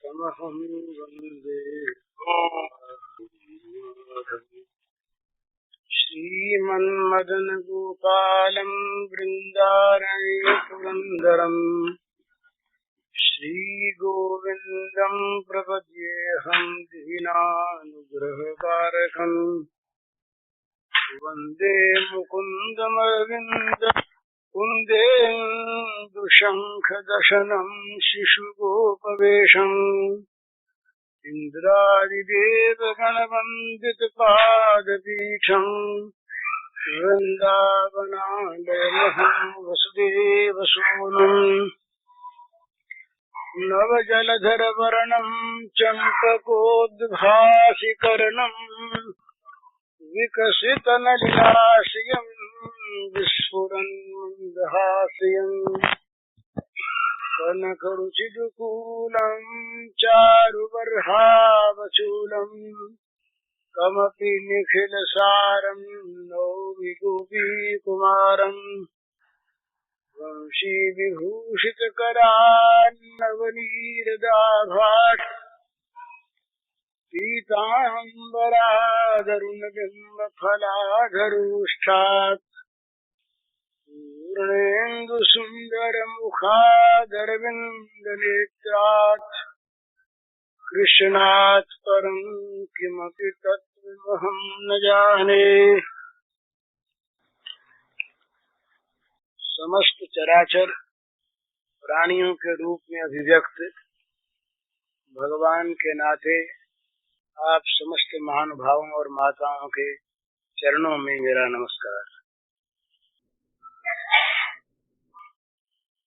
तमहं वन्दे श्रीमन्मदनगोपालं वृन्दारण्यपुरन्दरम् श्रीगोविन्दं प्रपद्येऽहं दीनानुग्रहकारकम् वन्दे मुकुन्दमरविन्द कुन्देन्दुशङ्खदशनं शिशुगोपवेशम् इन्द्रादिदेवगणवन्दितपादपीठम् वृन्दावनालयमहं वसुदेवसूनुम् नवजलधरवर्णं चम्पकोद्भासिकर्णम् विकसितनलिनाश्रियं विस्फुरन्मन्दहास्यम् कनकरुचिदुकूलं चारुबर्हावचूलम् कमपि निखिलसारं नौमि गोपीकुमारम् वंशीविभूषितकरान्नवनीरदाभात् पीताम्बरादरुणबिम्बफलाधरोष्ठात् पूर्णेन्दुसुन्दरमुखादरविन्दनेत्रात् कृष्णात् परं किमपि तत्त्वमहं न जाने। समस्त चराचर प्राणियों के रूप में अभिव्यक्त भगवान के नाते आप समस्त महानुभावों और माताओं के चरणों में मेरा नमस्कार।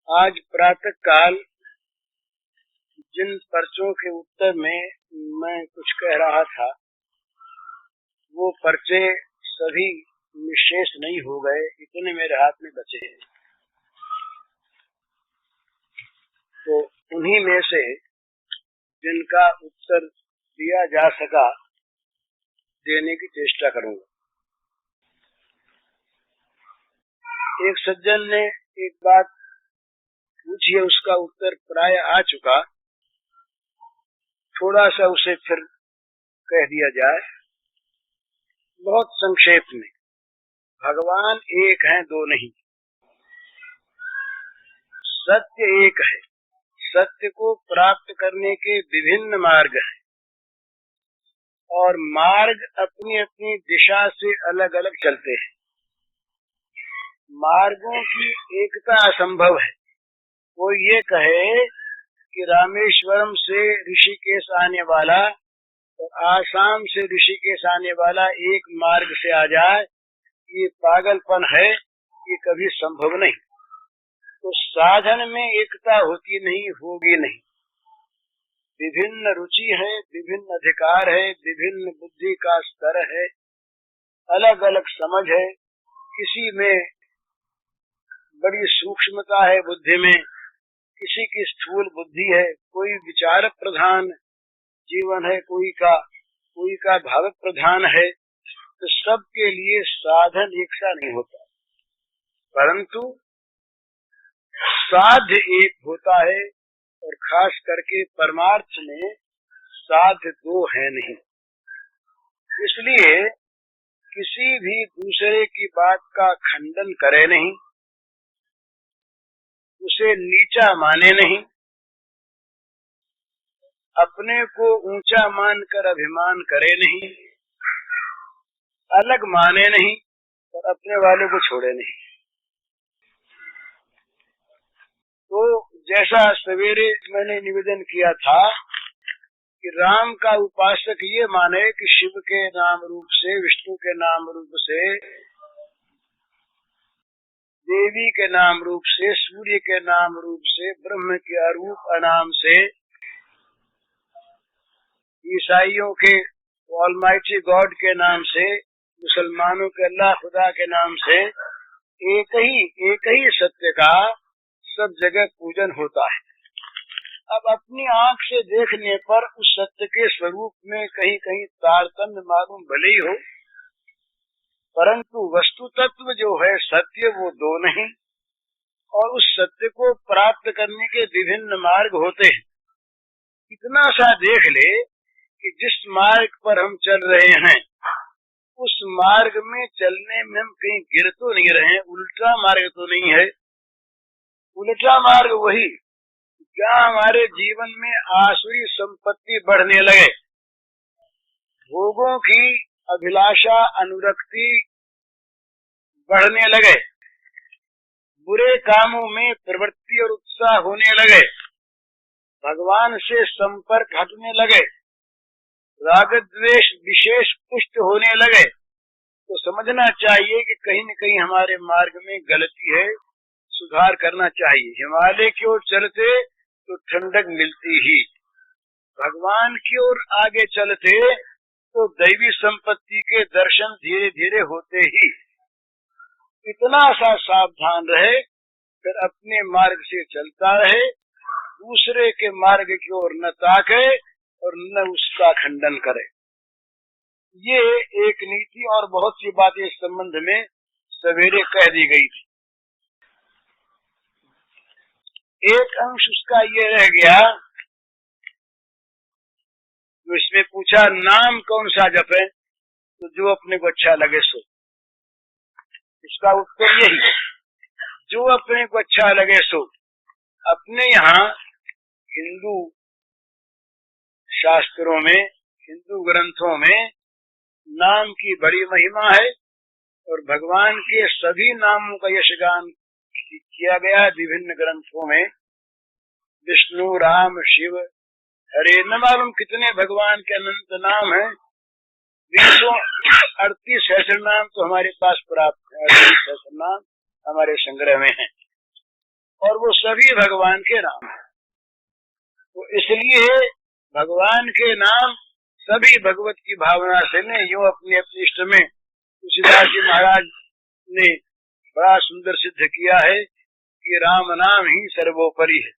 आज प्रातः काल जिन पर्चों के उत्तर में मैं कुछ कह रहा था वो पर्चे सभी निशेष नहीं हो गए, इतने मेरे हाथ में बचे हैं। तो उन्हीं में से जिनका उत्तर दिया जा सका देने की चेष्टा करूंगा। एक सज्जन ने एक बात पूछी है, उसका उत्तर प्राय आ चुका, थोड़ा सा उसे फिर कह दिया जाए बहुत संक्षेप में। भगवान एक हैं, दो नहीं। सत्य एक है। सत्य को प्राप्त करने के विभिन्न मार्ग हैं और मार्ग अपनी अपनी दिशा से अलग अलग चलते हैं। मार्गों की एकता असंभव है। कोई ये कहे कि रामेश्वरम से ऋषिकेश आने वाला और आसाम से ऋषिकेश आने वाला एक मार्ग से आ जाए, ये पागलपन है, ये कभी संभव नहीं। तो साधन में एकता होती नहीं, होगी नहीं। विभिन्न रुचि है, विभिन्न अधिकार है, विभिन्न बुद्धि का स्तर है, अलग अलग समझ है। किसी में बड़ी सूक्ष्मता है बुद्धि में, किसी की स्थूल बुद्धि है, कोई विचार प्रधान जीवन है, कोई का भाव प्रधान है। तो सबके लिए साधन एक सा नहीं होता, परंतु साध्य एक होता है। और खास करके परमार्थ में साध्य दो है नहीं। इसलिए किसी भी दूसरे की बात का खंडन करे नहीं, उसे नीचा माने नहीं, अपने को ऊंचा मानकर अभिमान करे नहीं, अलग माने नहीं और अपने वाले को छोड़े नहीं। तो जैसा सवेरे मैंने निवेदन किया था कि राम का उपासक ये माने कि शिव के नाम रूप से, विष्णु के नाम रूप से, देवी के नाम रूप से, सूर्य के नाम रूप से, ब्रह्म के अरूप अनाम से, ईसाइयों के ऑलमाइटी गॉड के नाम से, मुसलमानों के अल्लाह खुदा के नाम से एक ही सत्य का सब जगह पूजन होता है। अब अपनी आंख से देखने पर उस सत्य के स्वरूप में कहीं कहीं तारतम्य मालूम भले ही हो, परंतु वस्तु तत्व जो है सत्य वो दो नहीं, और उस सत्य को प्राप्त करने के विभिन्न मार्ग होते हैं। इतना सा देख ले कि जिस मार्ग पर हम चल रहे हैं उस मार्ग में चलने में हम कहीं गिर तो नहीं रहे, उल्टा मार्ग तो नहीं है। उल्टा मार्ग वही जहाँ हमारे जीवन में आसुरी संपत्ति बढ़ने लगे, भोगों की अभिलाषा अनुरक्ति बढ़ने लगे, बुरे कामों में प्रवृत्ति और उत्साह होने लगे, भगवान से संपर्क हटने लगे, राग द्वेष विशेष पुष्ट होने लगे, तो समझना चाहिए कि कहीं न कहीं हमारे मार्ग में गलती है, सुधार करना चाहिए। हिमालय की ओर चलते तो ठंडक मिलती ही, भगवान की ओर आगे चलते तो दैवी संपत्ति के दर्शन धीरे धीरे होते ही। इतना सा सावधान रहे, फिर अपने मार्ग से चलता रहे, दूसरे के मार्ग की ओर न ताके और न उसका खंडन करे। ये एक नीति और बहुत सी बातें इस संबंध में सवेरे कह दी गई थी। एक अंश उसका ये रह गया, तो इसमें पूछा नाम कौन सा जपे, तो जो अपने को अच्छा लगे सो। इसका उत्तर यही, जो अपने को अच्छा लगे सो। अपने यहाँ हिंदू शास्त्रों में, हिंदू ग्रंथों में नाम की बड़ी महिमा है और भगवान के सभी नामों का यशगान किया गया विभिन्न ग्रंथों में। विष्णु, राम, शिव, हरे, न मालूम कितने भगवान के अनंत नाम हैं। 38 सहस्र नाम तो हमारे पास प्राप्त है, 38 सहस्र नाम हमारे संग्रह में हैं और वो सभी भगवान के नाम हैं। तो इसलिए भगवान के नाम सभी भगवत की भावना से ने यूं अपने अपने इष्ट में तुलसीदास जी महाराज ने बड़ा सुंदर सिद्ध किया है कि राम नाम ही सर्वोपरि है।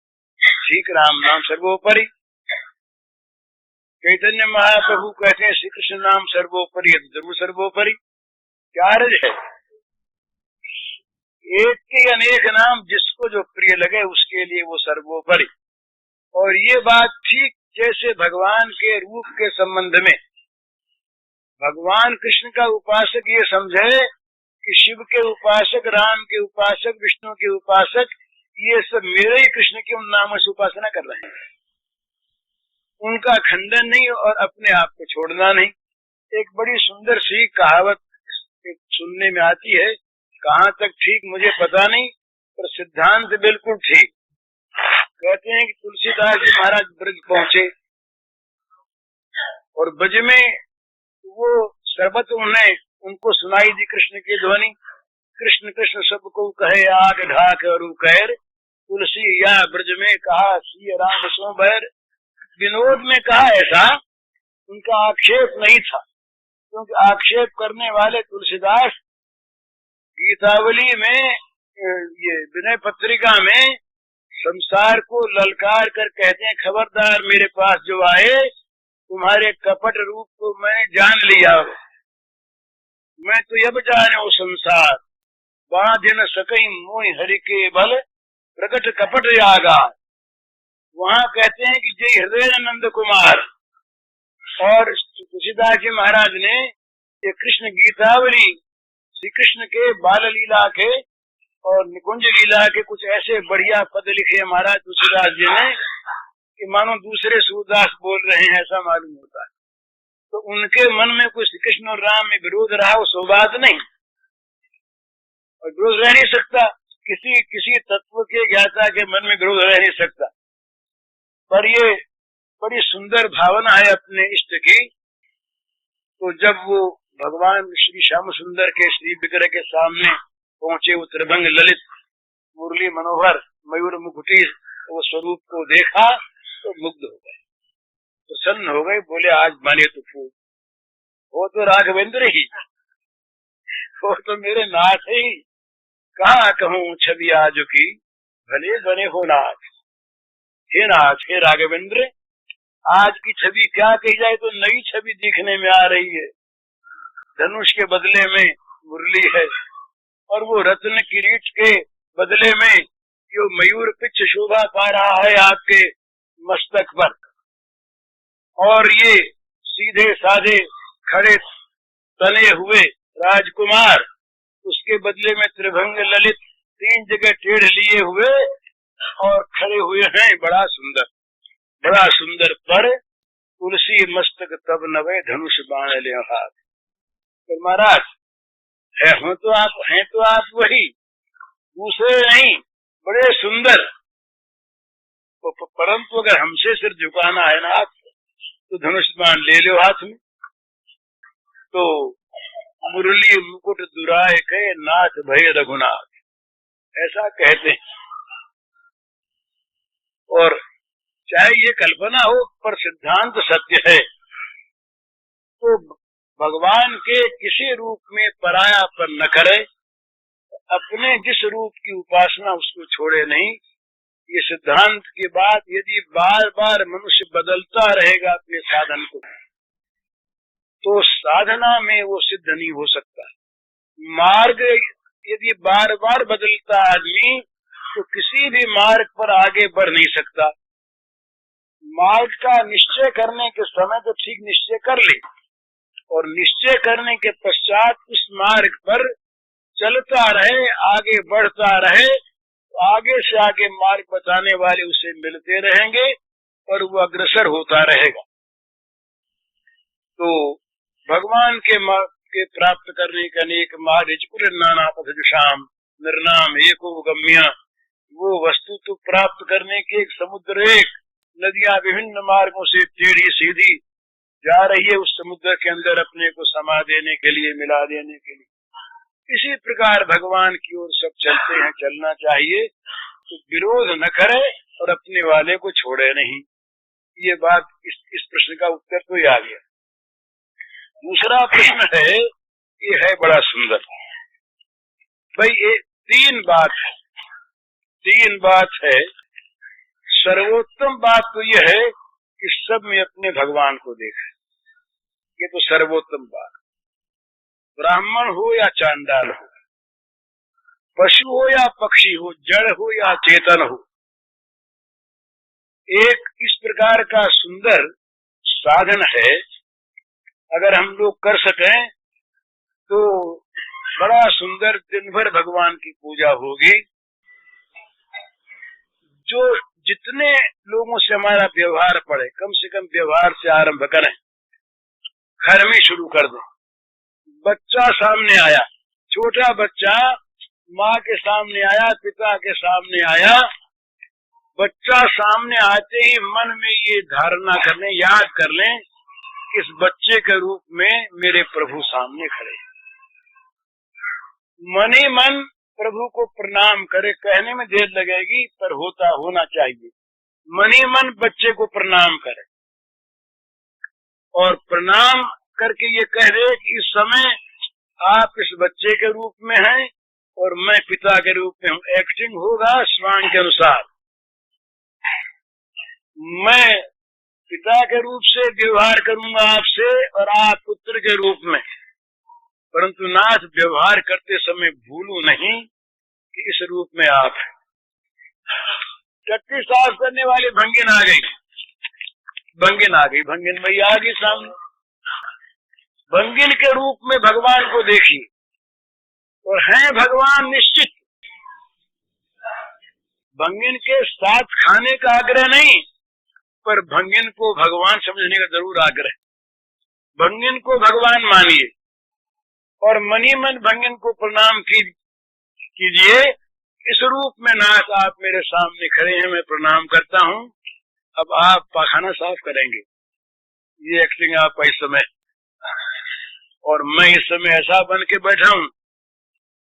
ठीक, राम नाम सर्वोपरि। चैतन्य महाप्रभु कहते हैं श्री कृष्ण नाम सर्वोपरि है, जरूर सर्वोपरि। क्या अर्थ है? एक के अनेक नाम, जिसको जो प्रिय लगे उसके लिए वो सर्वोपरि। और ये बात ठीक जैसे भगवान के रूप के संबंध में भगवान कृष्ण का उपासक ये समझे कि शिव के उपासक, राम के उपासक, विष्णु के उपासक, ये सब मेरे ही कृष्ण के उन नामों से उपासना कर रहे हैं। उनका खंडन नहीं और अपने आप को छोड़ना नहीं। एक बड़ी सुंदर सी कहावत सुनने में आती है, कहाँ तक ठीक मुझे पता नहीं, पर सिद्धांत बिल्कुल ठीक। कहते हैं कि तुलसीदास जी महाराज ब्रज पहुंचे और ब्रज में वो सर्वत्र उनको सुनाई दी कृष्ण की ध्वनि। कृष्ण कृष्ण सबको कहे आग ढाक और कैर, तुलसी या ब्रज में कहा श्री राम सो बैर। विनोद में कहा ऐसा, उनका आक्षेप नहीं था, क्योंकि आक्षेप करने वाले तुलसीदास गीतावली में, ये विनय पत्रिका में संसार को ललकार कर कहते हैं, खबरदार मेरे पास जो आए तुम्हारे कपट रूप को मैंने जान लिया, मैं तो अब जाने वो संसार, बांध न सकई मोहि हरि के बल, प्रकट कपट आगा। वहाँ कहते हैं कि जय हृदय नंद कुमार। और तुलसीदास जी महाराज ने ये कृष्ण गीतावली श्री कृष्ण के बाल लीला के और निकुंज लीला के कुछ ऐसे बढ़िया पद लिखे महाराज तुलसीदास जी ने कि मानो दूसरे सूरदास बोल रहे हैं ऐसा मालूम होता है। तो उनके मन में कुछ कृष्ण और राम में विरोध रहा, वो सो बात नहीं, और विरोध रह नहीं सकता। किसी तत्व के ज्ञाता के मन में विरोध रह नहीं सकता। पर ये बड़ी सुंदर भावना है अपने इष्ट की। तो जब वो भगवान श्री श्याम सुंदर के श्री विग्रह के सामने पहुंचे, वो त्रिभंग ललित मुरली मनोहर मयूर मुकुटी वो स्वरूप को देखा तो मुग्ध हो गए, प्रसन्न हो गए, बोले आज माने तो फूल। वो तो राघवेंद्र ही, वो तो मेरे नाथ ही, कहाँ कहूँ छवि आज की, भले बने हो नाथ। हे नाथ, हे राघवेंद्र, आज की छवि क्या कही जाए, तो नई छवि दिखने में आ रही है। धनुष के बदले में मुरली है, और वो रत्न किरीट के बदले में जो मयूर पिच्छ शोभा पा रहा है आपके मस्तक पर, और ये सीधे साधे खड़े तने हुए राजकुमार उसके बदले में त्रिभंग ललित 3 जगह टेढ़ लिए हुए और खड़े हुए हैं। बड़ा सुंदर पर तुलसी मस्तक तब नवे धनुष बाण ले हाथ। तो महाराज हैं तो आप वही, दूसरे नहीं, बड़े सुंदर, परंतु अगर हमसे सिर झुकाना है ना आप, तो धनुष बाण ले लो हाथ में। तो मुरली मुकुट दुराय के नाथ भय रघुनाथ, ऐसा कहते हैं। और चाहे ये कल्पना हो पर सिद्धांत सत्य है। तो भगवान के किसी रूप में परायापन न करे, अपने जिस रूप की उपासना उसको छोड़े नहीं। ये सिद्धांत की बात यदि बार बार मनुष्य बदलता रहेगा अपने साधन को, तो साधना में वो सिद्ध नहीं हो सकता। मार्ग यदि बार बार बदलता आदमी, तो किसी भी मार्ग पर आगे बढ़ नहीं सकता। मार्ग का निश्चय करने के समय तो ठीक निश्चय कर ले, और निश्चय करने के पश्चात उस मार्ग पर चलता रहे, आगे बढ़ता रहे, तो आगे से आगे मार्ग बताने वाले उसे मिलते रहेंगे और वो अग्रसर होता रहेगा। तो भगवान के मार्ग के प्राप्त करने का अनेक मार्ग, नाना पथ जुषाम निर्नाम एको गम्य, वो वस्तु तो प्राप्त करने के एक समुद्र, एक नदियां विभिन्न मार्गों से टेढ़ी सीधी जा रही है उस समुद्र के अंदर अपने को समा देने के लिए, मिला देने के लिए। इसी प्रकार भगवान की ओर सब चलते हैं, चलना चाहिए। तो विरोध न करे और अपने वाले को छोड़े नहीं। ये बात, इस प्रश्न का उत्तर तो ही आ गया। दूसरा प्रश्न है, ये है बड़ा सुंदर भाई। ये तीन बात है। सर्वोत्तम बात तो यह है कि सब में अपने भगवान को देखे, ये तो सर्वोत्तम बात। ब्राह्मण हो या चांडाल हो, पशु हो या पक्षी हो, जड़ हो या चेतन हो, एक इस प्रकार का सुंदर साधन है। अगर हम लोग कर सकें तो बड़ा सुंदर दिन भर भगवान की पूजा होगी। जो जितने लोगों से हमारा व्यवहार पड़े, कम से कम व्यवहार से आरंभ करें, घर में शुरू कर दें। बच्चा सामने आया, छोटा बच्चा माँ के सामने आया, पिता के सामने आया, बच्चा सामने आते ही मन में ये धारणा कर लें, याद कर लें, इस बच्चे के रूप में मेरे प्रभु सामने खड़े। मन ही मन प्रभु को प्रणाम करे। कहने में देर लगेगी पर होना चाहिए। मन ही मन बच्चे को प्रणाम करे और प्रणाम करके ये कह दे कि इस समय आप इस बच्चे के रूप में हैं और मैं पिता के रूप में हूँ। एक्टिंग होगा स्वांग के अनुसार। मैं पिता के रूप से व्यवहार करूंगा आपसे और आप पुत्र के रूप में, परंतु नाथ व्यवहार करते समय भूलू नहीं कि इस रूप में आप हैं। टट्टी साफ करने वाली भंगिन आ गई, भंगिन भैया आ गई सामने। भंगिन के रूप में भगवान को देखिए, और हैं भगवान निश्चित। भंगिन के साथ खाने का आग्रह नहीं, पर भंगिन को भगवान समझने का जरूर आग्रह। भंगिन को भगवान मानिए और मनी मन भंगिन को प्रणाम कीजिए। इस रूप में नाथ आप मेरे सामने खड़े हैं, मैं प्रणाम करता हूँ। अब आप पाखाना साफ करेंगे, ये एक्टिंग आप इस समय, और मैं इस समय ऐसा बन के बैठा हूँ,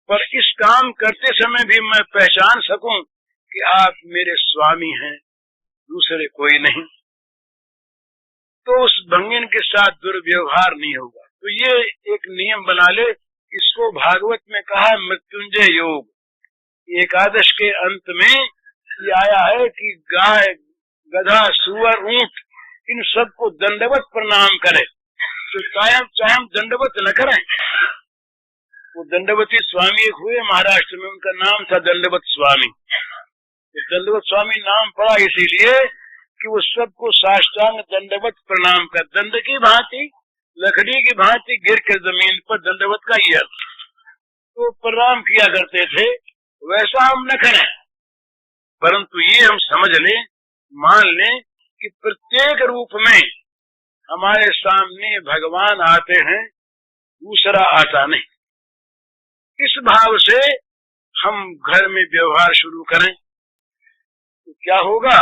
पर इस काम करते समय भी मैं पहचान सकूं कि आप मेरे स्वामी हैं, दूसरे कोई नहीं। तो उस भंगिन के साथ दुर्व्यवहार नहीं होगा। तो ये एक नियम बना ले। इसको भागवत में कहा मृत्युंजय योग। एकादश के अंत में ये आया है कि गाय, गधा, सुअर, ऊंट, इन सबको दंडवत प्रणाम करें। तो चाहे हम दंडवत न करें, वो दंडवती स्वामी एक हुए महाराष्ट्र में, उनका नाम था दंडवत स्वामी। दंडवत स्वामी नाम पड़ा इसीलिए कि वो सबको साष्टांग दंडवत प्रणाम कर, दंड की भांति लकड़ी की भांति गिर कर जमीन पर, दंडवत का ही अर्थ तो प्रणाम किया करते थे। वैसा हम न करें, परंतु ये हम समझ लें, मान लें कि प्रत्येक रूप में हमारे सामने भगवान आते हैं, दूसरा आता नहीं। इस भाव से हम घर में व्यवहार शुरू करें तो क्या होगा?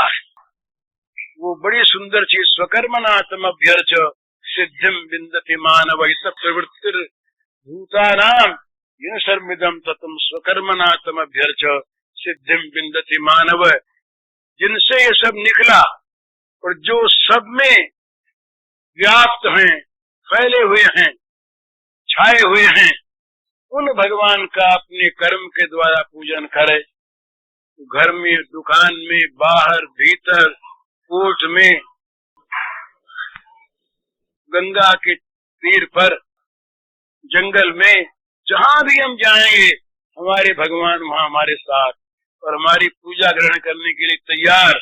वो बड़ी सुंदर चीज, स्वकर्मनात्म अभ्यर्च सिद्धिम विन्दति मानव प्रवृत्तिर भूतानाम इन सर्मिदम ततम स्वकर्मनात्म अभ्यर्च सिद्धिम विन्दति मानव। जिनसे ये सब निकला और जो सब में व्याप्त हैं, फैले हुए हैं, छाए हुए हैं, उन भगवान का अपने कर्म के द्वारा पूजन करे। घर में, दुकान में, बाहर, भीतर, कोर्ट में, गंगा के तीर पर, जंगल में, जहां भी हम जाएंगे हमारे भगवान वहां हमारे साथ और हमारी पूजा ग्रहण करने के लिए तैयार।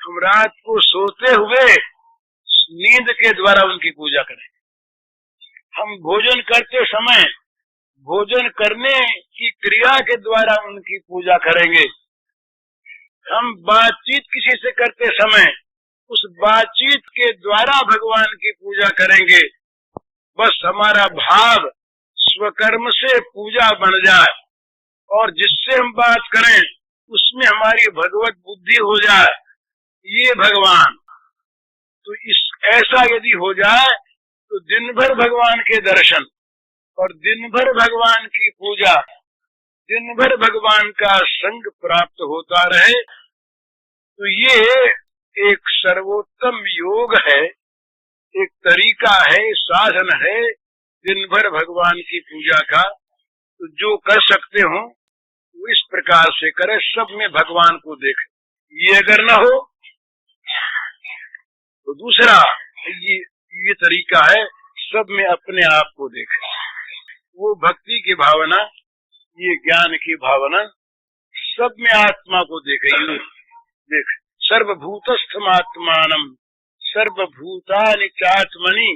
हम रात को सोते हुए नींद के द्वारा उनकी पूजा करें। हम भोजन करते समय भोजन करने की क्रिया के द्वारा उनकी पूजा करेंगे। हम बातचीत किसी से करते समय उस बातचीत के द्वारा भगवान की पूजा करेंगे। बस हमारा भाव स्वकर्म से पूजा बन जाए और जिससे हम बात करें उसमें हमारी भगवत बुद्धि हो जाए, ये भगवान। तो इस ऐसा यदि हो जाए तो दिन भर भगवान के दर्शन और दिन भर भगवान की पूजा, दिन भर भगवान का संग प्राप्त होता रहे। तो ये एक सर्वोत्तम योग है, एक तरीका है, साधन है दिन भर भगवान की पूजा का। तो जो कर सकते हो वो इस प्रकार से करे, सब में भगवान को देखे। ये अगर न हो तो दूसरा ये तरीका है, सब में अपने आप को देखे। वो भक्ति की भावना, ये ज्ञान की भावना, सब में आत्मा को देखे। देख सर्वभूतस्थमात्मानम सर्वभूतानि चात्मनि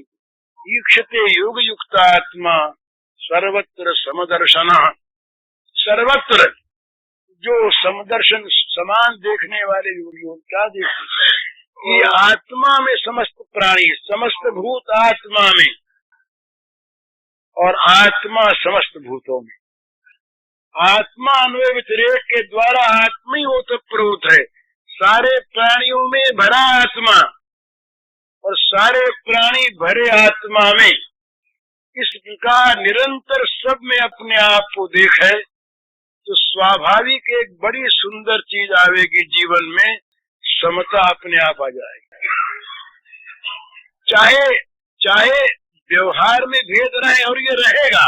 ईक्षते योग युक्तात्मा सर्वत्र समदर्शनः। सर्वत्र जो समदर्शन, समान देखने वाले योगी क्या देखते? ये आत्मा में समस्त प्राणी, समस्त भूत आत्मा में और आत्मा समस्त भूतों में। आत्मा अन्वय व्यतिरेक के द्वारा आत्मा ही ओतप्रोत है। सारे प्राणियों में भरा आत्मा और सारे प्राणी भरे आत्मा में। इस प्रकार निरंतर सब में अपने आप को देखे तो स्वाभाविक एक बड़ी सुंदर चीज आवेगी जीवन में, समता अपने आप आ जाएगी। चाहे व्यवहार में भेद रहे और ये रहेगा,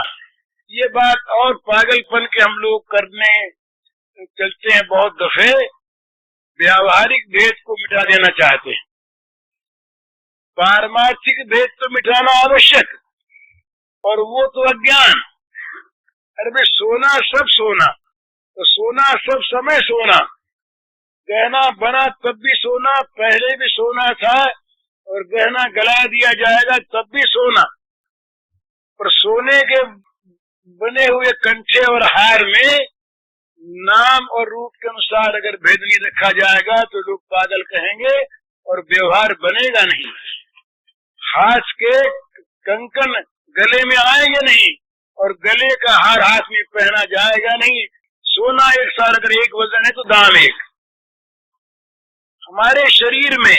ये बात और पागलपन के हम लोग करने चलते हैं। बहुत दफे व्यावहारिक भेद को मिटा देना चाहते हैं, पारमार्थिक भेद तो मिटाना आवश्यक, और वो तो अज्ञान। अरे भाई सोना सब सोना, तो सोना सब समय सोना, गहना बना तब भी सोना, पहले भी सोना था और गहना गला दिया जाएगा तब भी सोना। पर सोने के बने हुए कंठे और हार में नाम और रूप के अनुसार अगर भेद नहीं रखा जाएगा तो लोग पागल कहेंगे और व्यवहार बनेगा नहीं। हाथ के कंकन गले में आएंगे नहीं और गले का हार हाथ में पहना जाएगा नहीं। सोना एक सार अगर एक वजन है तो दाम एक। हमारे शरीर में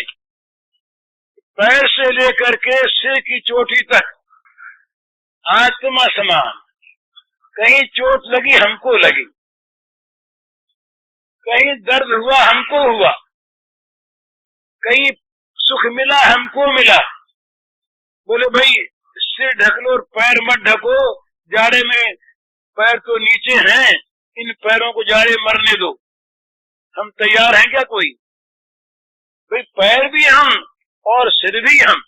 पैर से लेकर के सिर की चोटी तक आत्मा समान। कहीं चोट लगी हमको लगी, कहीं दर्द हुआ हमको हुआ, कहीं सुख मिला हमको मिला। बोले भाई सिर ढक लो और पैर मत ढको, जाड़े में पैर तो नीचे हैं, इन पैरों को जाड़े मरने दो। हम तैयार हैं क्या कोई? भाई पैर भी हम और सिर भी हम,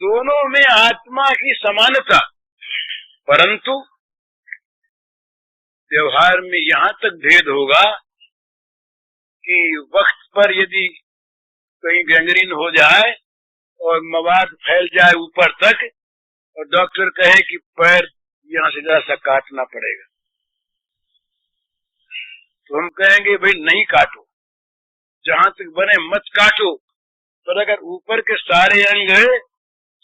दोनों में आत्मा की समानता। परंतु व्यवहार में यहाँ तक भेद होगा कि वक्त पर यदि कहीं गैंग्रीन हो जाए और मवाद फैल जाए ऊपर तक और डॉक्टर कहे कि पैर यहाँ से जरा सा काटना पड़ेगा, तो हम कहेंगे भाई नहीं काटो, जहां तक बने मत काटो। पर अगर ऊपर के सारे अंग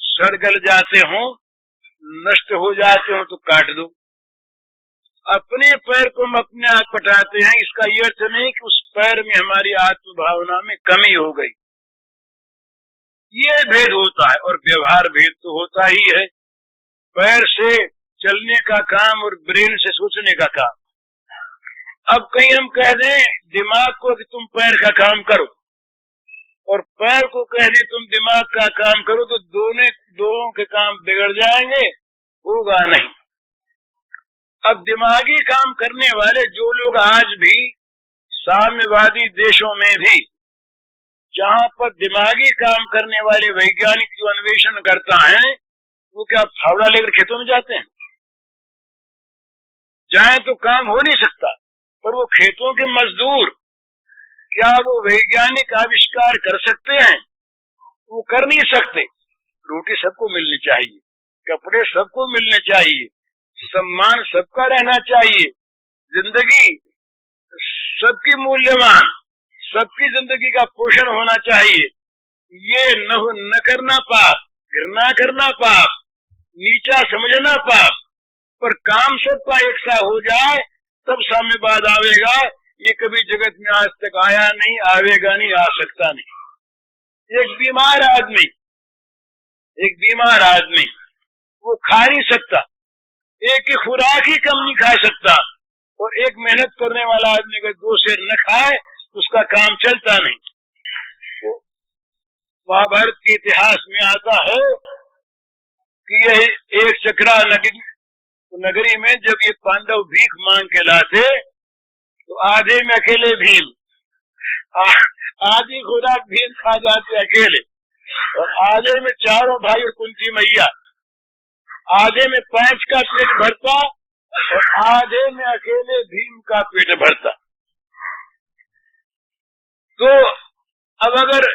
सड़ गल जाते हो, नष्ट हो जाते हो, तो काट दो। अपने पैर को हम अपने आप कटाते हैं, इसका ये अर्थ नहीं कि उस पैर में हमारी आत्म भावना में कमी हो गई। ये भेद होता है और व्यवहार भेद तो होता ही है। पैर से चलने का काम और ब्रेन से सोचने का काम। अब कहीं हम कह दें दिमाग को कि तुम पैर का काम करो और पैर को कह दें तुम दिमाग का काम करो, तो दोनों के काम बिगड़ जाएंगे, होगा नहीं। अब दिमागी काम करने वाले जो लोग आज भी साम्यवादी देशों में भी, जहां पर दिमागी काम करने वाले वैज्ञानिक जो अन्वेषण करता है, वो क्या फावड़ा लेकर खेतों में जाते हैं? जाए तो काम हो नहीं सकता, पर वो खेतों के मजदूर क्या वो वैज्ञानिक आविष्कार कर सकते हैं? वो कर नहीं सकते। रोटी सबको मिलनी चाहिए, कपड़े सबको मिलने चाहिए, सम्मान सबका रहना चाहिए, जिंदगी सबकी मूल्यवान, सबकी जिंदगी का पोषण होना चाहिए। ये न करना पाप, घृणा करना पाप, नीचा समझना पाप, पर काम सबका एक सा हो जाए तब साम्यवाद आवेगा। ये कभी जगत में आज तक आया नहीं, आवेगा नहीं, आ सकता नहीं। एक बीमार आदमी वो खा नहीं सकता, एक की खुराक ही कम नहीं खा सकता, और एक मेहनत करने वाला आदमी अगर 2 सेर न खाए उसका काम चलता नहीं। तो महाभारत के इतिहास में आता है कि यह एक चक्रा नगरी में जब ये पांडव भीख मांग के लाते, तो आधे में अकेले भीम, आधी खुराक भीम खा जाते अकेले, और आधे में चारों भाई और कुंती मैया, आधे में 5 का पेट भरता और आधे में अकेले भीम का पेट भरता। तो अब अगर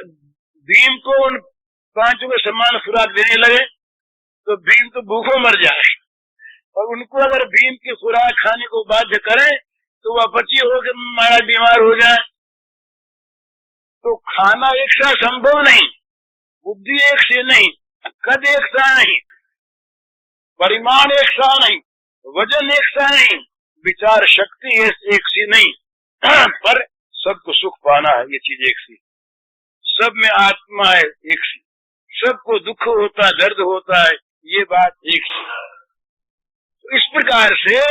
भीम को उन 5 को समान खुराक देने लगे तो भीम तो भूखों मर जाए, और उनको अगर भीम की खुराक खाने को बाध्य करें तो वह अपची होकर मारा बीमार हो जाए। तो खाना एक सा संभव नहीं, बुद्धि एक से नहीं, कद एक सा नहीं, परिमाण एक सा नहीं, वजन एक सा नहीं, विचार शक्ति एक सी नहीं, पर सबको सुख पाना है, ये चीज एक सी। सब में आत्मा है एक सी, सबको दुख होता है, दर्द होता है, ये बात एक सी। तो इस प्रकार से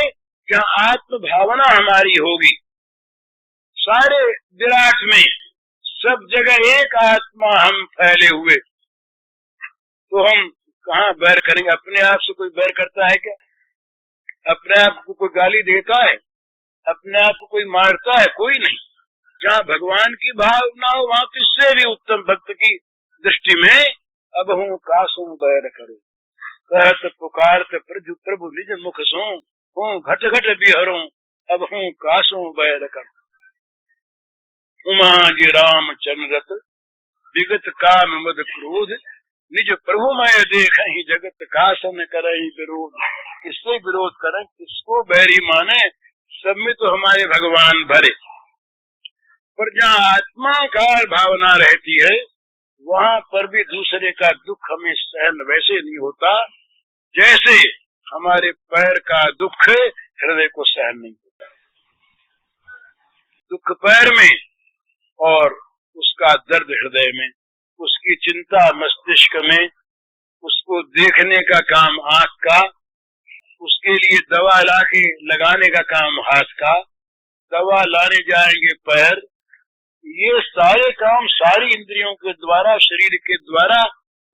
जहाँ आत्म भावना हमारी होगी, सारे विराट में सब जगह एक आत्मा हम फैले हुए, तो हम कहाँ बैर करेंगे? अपने आप से कोई बैर करता है क्या? अपने आप को कोई गाली देता है? अपने आप को कोई मारता है? कोई नहीं। जहाँ भगवान की भावना हो वहाँ किससे भी उत्तम भक्त की दृष्टि में अब हूँ कासों बैर करो, कहत पुकारत प्रभु निज मुख सो, हूँ घट घट बिहरों, अब हूँ कासों बैर करो। उमा जी राम चंद्रत विगत काम मद क्रोध, निज प्रभु मैं देख ही जगत कासन करहि विरोध। किससे विरोध करें, किसको बैरी माने? सब में तो हमारे भगवान भरे। पर जहाँ आत्माकार भावना रहती है वहाँ पर भी दूसरे का दुख हमें सहन वैसे नहीं होता जैसे हमारे पैर का दुख हृदय को सहन नहीं होता। दुख पैर में और उसका दर्द हृदय में, उसकी चिंता मस्तिष्क में, उसको देखने का काम आंख का, उसके लिए दवा लाके लगाने का काम हाथ का, दवा लाने जाएंगे पैर। ये सारे काम सारी इंद्रियों के द्वारा, शरीर के द्वारा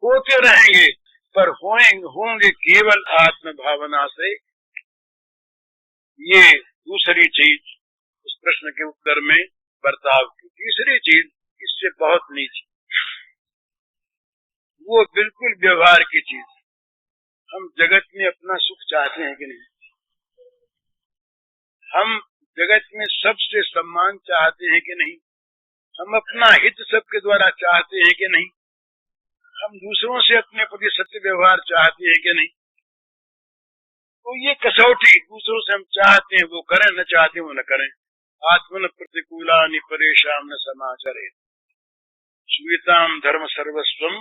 होते रहेंगे, पर होंगे केवल आत्म भावना से। ये दूसरी चीज उस प्रश्न के उत्तर में बर्ताव की। तीसरी चीज इससे बहुत नीचे, वो बिल्कुल व्यवहार की चीज। हम जगत में अपना सुख चाहते हैं कि नहीं? हम जगत में सबसे सम्मान चाहते हैं कि नहीं? हम अपना हित सबके द्वारा चाहते हैं कि नहीं? हम दूसरों से अपने प्रति सत्य व्यवहार चाहते हैं कि नहीं? तो ये कसौटी दूसरों से हम चाहते हैं वो करें, न चाहते वो न करें। आत्मन प्रतिकूलानि परेशान न समाचरे श्वेताम धर्म सर्वस्वम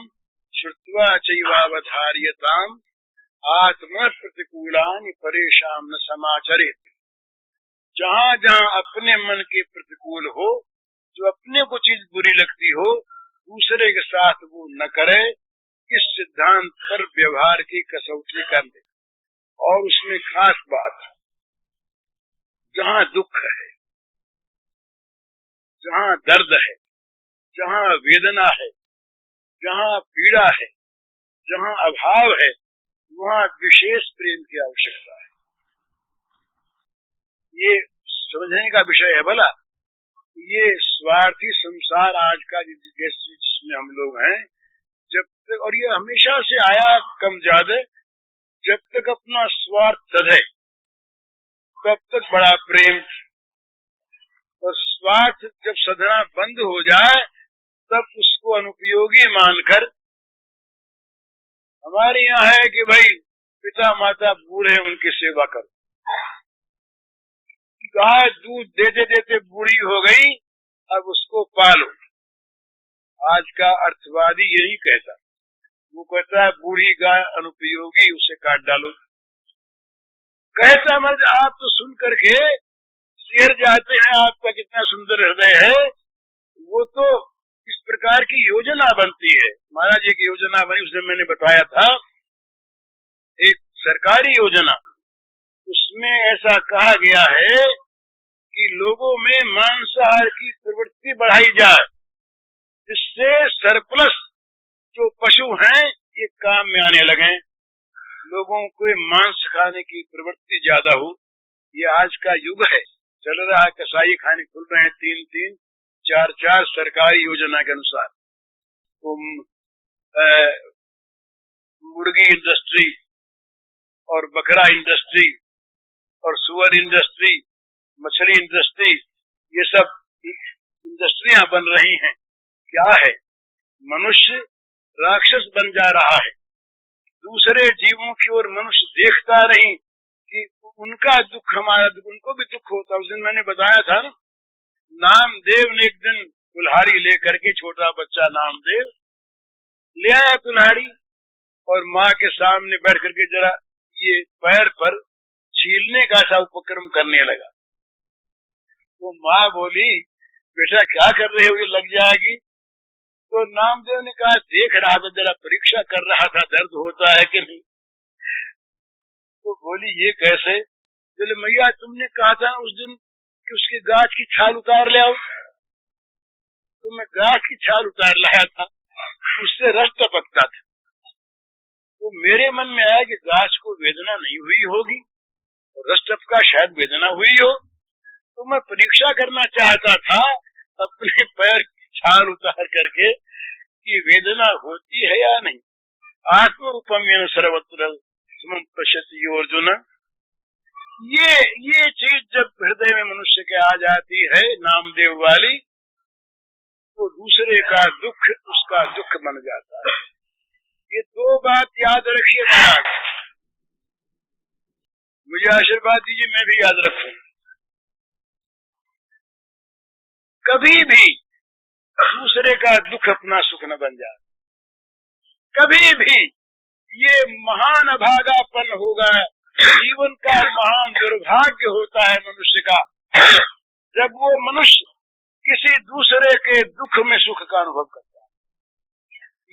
श्रुत्वा चैवावधार्यताम आत्म प्रतिकूलानि परेशान न समाचरे। जहाँ जहाँ अपने मन के प्रतिकूल हो, जो अपने को चीज बुरी लगती हो, दूसरे के साथ वो न करे, इस सिद्धांत पर व्यवहार की कसौटी कर ले। और उसमें खास बात, जहाँ दुख है, जहाँ दर्द है, जहाँ वेदना है, जहाँ पीड़ा है, जहाँ अभाव है, वहाँ विशेष प्रेम की आवश्यकता है। ये समझने का विषय है। भला ये स्वार्थी संसार आज का जिसमें हम लोग हैं, जब तक, और ये हमेशा से आया कम ज्यादा, जब तक अपना स्वार्थ सधे तब तक बड़ा प्रेम, और स्वार्थ जब सधना बंद हो जाए तब उसको अनुपयोगी मानकर, हमारे यहाँ है कि भाई पिता माता बूढ़े उनकी सेवा करो, गाय दूध देते देते बूढ़ी हो गई, अब उसको पालो। आज का अर्थवादी यही कहता, वो कहता है बूढ़ी गाय अनुपयोगी, उसे काट डालो। कहता मत, आप तो सुन करके सिर जाते हैं, आपका कितना सुंदर हृदय है। वो तो इस प्रकार की योजना बनती है। महाराज एक योजना बनी, उसमें मैंने बताया था, एक सरकारी योजना, उसमें ऐसा कहा गया है कि लोगों में मांसाहार की प्रवृत्ति बढ़ाई जाए, जिससे सरप्लस जो पशु हैं ये काम में आने लगे, लोगों को मांस खाने की प्रवृत्ति ज्यादा हो। ये आज का युग है, चल रहा है, कसाई खाने खुल रहे हैं 3-3, 4-4 सरकारी योजना के अनुसार। तो मुर्गी इंडस्ट्री और बकरा इंडस्ट्री और सुअर इंडस्ट्री, मछली इंडस्ट्री, ये सब इंडस्ट्रियां बन रही हैं। क्या है, मनुष्य राक्षस बन जा रहा है। दूसरे जीवों की ओर मनुष्य देखता नहीं कि उनका दुख हमारा दुख, उनको भी दुख होता। उस दिन मैंने बताया था ना, नामदेव ने एक दिन कुल्हाड़ी लेकर के, छोटा बच्चा नामदेव ले आया कुल्हाड़ी, और माँ के सामने बैठ करके जरा ये पैर पर छीलने का सा उपक्रम करने लगा। तो माँ बोली, बेटा क्या कर रहे हो, ये लग जाएगी। तो नामदेव ने कहा, देख रहा था, जरा परीक्षा कर रहा था, दर्द होता है कि नहीं। तो बोली, ये कैसे? बोले, मैया तुमने कहा था उस दिन कि उसकी गाछ की छाल उतार ले आओ, तो मैं गाछ की छाल उतार लाया था, उससे रस टपकता था। तो मेरे मन में आया कि गाछ को वेदना नहीं हुई होगी, और रस टपका शायद वेदना हुई हो। तो मैं परीक्षा करना चाहता था अपने पैर की छाल उतार करके कि वेदना होती है या नहीं। आत्मरूपम सर्वत्र समं पश्यति अर्जुन। ये चीज जब हृदय में मनुष्य के आ जाती है, नामदेव वाली, तो दूसरे का दुख उसका दुख बन जाता है। ये दो बात याद रखिए महाराज, मुझे आशीर्वाद दीजिए, मैं भी याद रखूं। कभी भी दूसरे का दुख अपना सुख न बन जाए, कभी भी। ये महान अभागापन होगा, जीवन का महान दुर्भाग्य होता है मनुष्य का, जब वो मनुष्य किसी दूसरे के दुख में सुख का अनुभव करता है।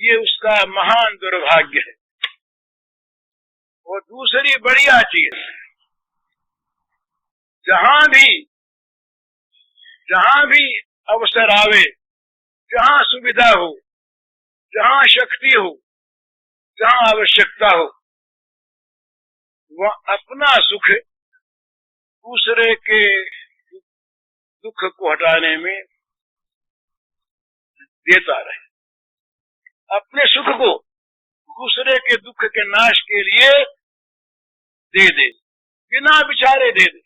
ये उसका महान दुर्भाग्य है। वो दूसरी बढ़िया चीज, जहां भी अवसर आवे, जहां सुविधा हो, जहां शक्ति हो, जहां आवश्यकता हो, वह अपना सुख दूसरे के दुख को हटाने में देता रहे। अपने सुख को दूसरे के दुख के नाश के लिए दे दे, बिना विचारे दे दे।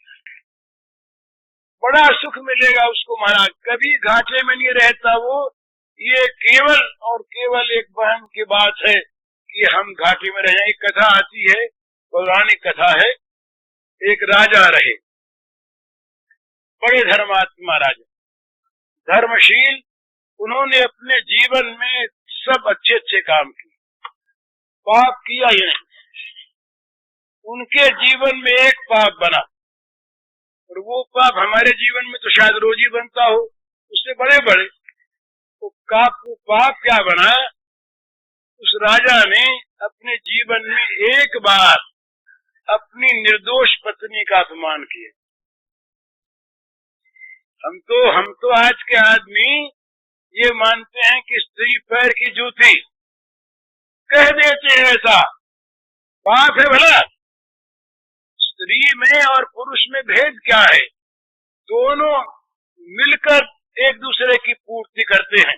बड़ा सुख मिलेगा उसको महाराज, कभी घाटे में नहीं रहता वो। ये केवल और केवल एक वहम की बात है कि हम घाटे में रह जाए। एक कथा आती है, पौराणिक कथा है। एक राजा रहे, बड़े धर्मात्मा राजा, धर्मशील। उन्होंने अपने जीवन में सब अच्छे अच्छे काम किए, पाप किया ही नहीं। उनके जीवन में एक पाप बना, और वो पाप हमारे जीवन में तो शायद रोज ही बनता हो, उससे बड़े बड़े। वो पाप क्या बना, उस राजा ने अपने जीवन में एक बार अपनी निर्दोष पत्नी का अपमान किया। हम तो आज के आदमी ये मानते हैं कि स्त्री पैर की जूती, कह देते हैं ऐसा, पाप है भला। स्त्री में और पुरुष में भेद क्या है? दोनों मिलकर एक दूसरे की पूर्ति करते हैं,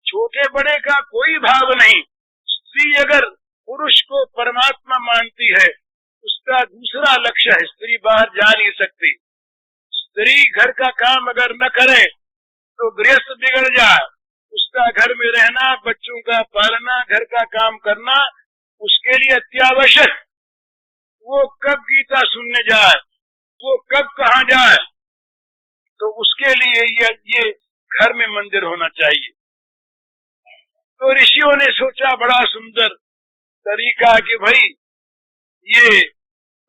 छोटे बड़े का कोई भाव नहीं। स्त्री अगर पुरुष को परमात्मा मानती है, उसका दूसरा लक्ष्य है, स्त्री बाहर जा नहीं सकती। स्त्री घर का काम अगर न करे तो गृहस्थ बिगड़ जाए, उसका घर में रहना, बच्चों का पालना, घर का काम करना उसके लिए अत्यावश्यक। वो कब गीता सुनने जाए, वो कब कहाँ जाए, तो उसके लिए ये घर में मंदिर होना चाहिए। तो ऋषियों ने सोचा बड़ा सुंदर तरीका कि भाई ये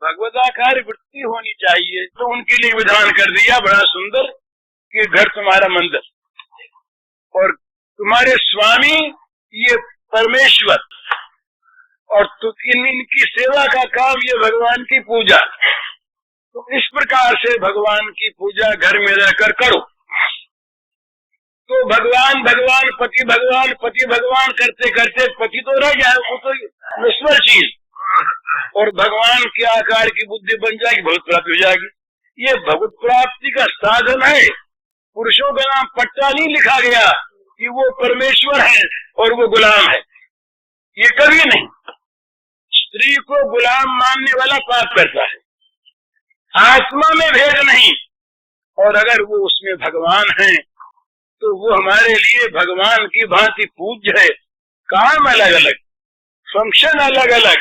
भगवदाकार वृत्ति होनी चाहिए, तो उनके लिए विधान कर दिया बड़ा सुंदर कि घर तुम्हारा मंदिर और तुम्हारे स्वामी ये परमेश्वर, और इनकी सेवा का काम ये भगवान की पूजा। तो इस प्रकार से भगवान की पूजा घर में रहकर करो। तो भगवान भगवान पति भगवान पति भगवान करते करते पति तो रह जाए, वो तो ईश्वर चीज, और भगवान के आकार की बुद्धि बन जाएगी, भगवत प्राप्ति हो जाएगी। ये भगवत प्राप्ति का साधन है। पुरुषों का नाम पट्टा नहीं लिखा गया कि वो परमेश्वर है और वो गुलाम है, ये कभी नहीं। स्त्री को गुलाम मानने वाला पाप करता है, आत्मा में भेद नहीं। और अगर वो उसमें भगवान है तो वो हमारे लिए भगवान की भांति पूज्य है। काम अलग अलग, फंक्शन अलग अलग,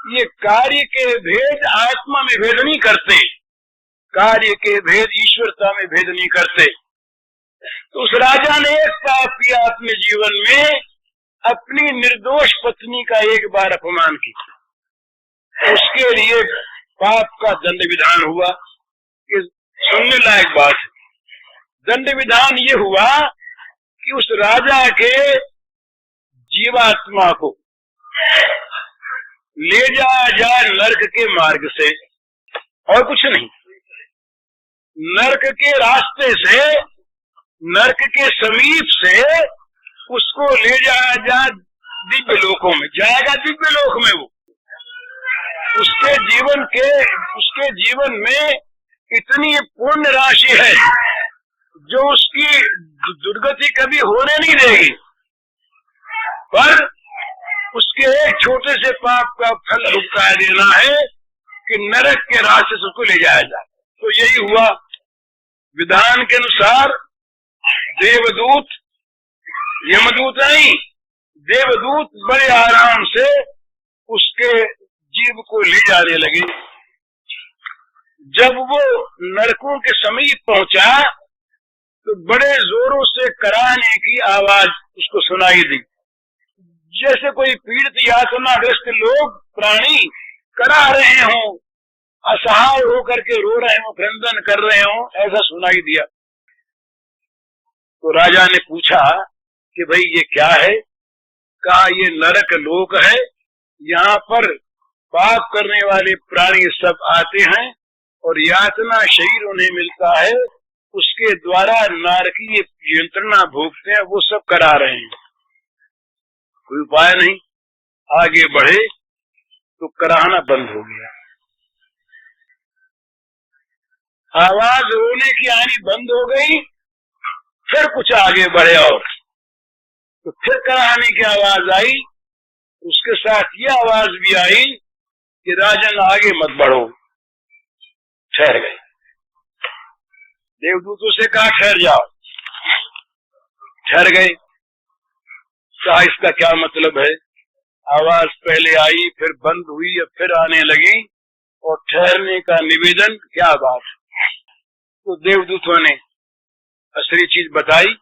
ये कार्य के भेद आत्मा में भेद नहीं करते, कार्य के भेद ईश्वरता में भेद नहीं करते। तो उस राजा ने एक पाप किया अपने जीवन में, अपनी निर्दोष पत्नी का एक बार अपमान किया। उसके लिए पाप का दंड विधान हुआ। कि सुनने लायक बात है। दंड विधान ये हुआ कि उस राजा के जीवात्मा को ले जाए नरक के मार्ग से, और कुछ नहीं, नरक के रास्ते से, नरक के समीप से उसको ले जाया दिव्य लोकों में, जाएगा दिव्य लोक में। वो उसके जीवन में इतनी पुण्य राशि है जो उसकी दुर्गति कभी होने नहीं देगी, पर उसके एक छोटे से पाप का फल भुगता देना है कि नरक के रास्ते से उसको ले जाया जाए। तो यही हुआ। विधान के अनुसार देवदूत, यमदूत नहीं, देवदूत बड़े आराम से उसके जीव को ले जाने लगे। जब वो नरकों के समीप पहुंचा तो बड़े जोरों से कराहने की आवाज उसको सुनाई दी, जैसे कोई पीड़ित यातनाग्रस्त लोग प्राणी करा रहे हों, असहाय होकर के रो रहे हों, क्रंदन कर रहे हों, ऐसा सुनाई दिया। तो राजा ने पूछा कि भाई ये क्या है? कहा ये नरक लोक है, यहाँ पर पाप करने वाले प्राणी सब आते हैं और यातना शरीर उन्हें मिलता है, उसके द्वारा नारकीय यंत्रणा भोगते हैं, वो सब करा रहे हैं। कोई उपाय नहीं, आगे बढ़े तो कराहना बंद हो गया, आवाज रोने की आनी बंद हो गई। फिर कुछ आगे बढ़े और तो फिर कराहने की आवाज आई, उसके साथ ये आवाज भी आई कि राजन आगे मत बढ़ो, ठहर गए। देवदूतों से कहा ठहर जाओ, ठहर गए। कहा इसका क्या मतलब है? आवाज पहले आई, फिर बंद हुई, अब फिर आने लगी, और ठहरने का निवेदन, क्या बात। तो देवदूतों ने असली चीज बताई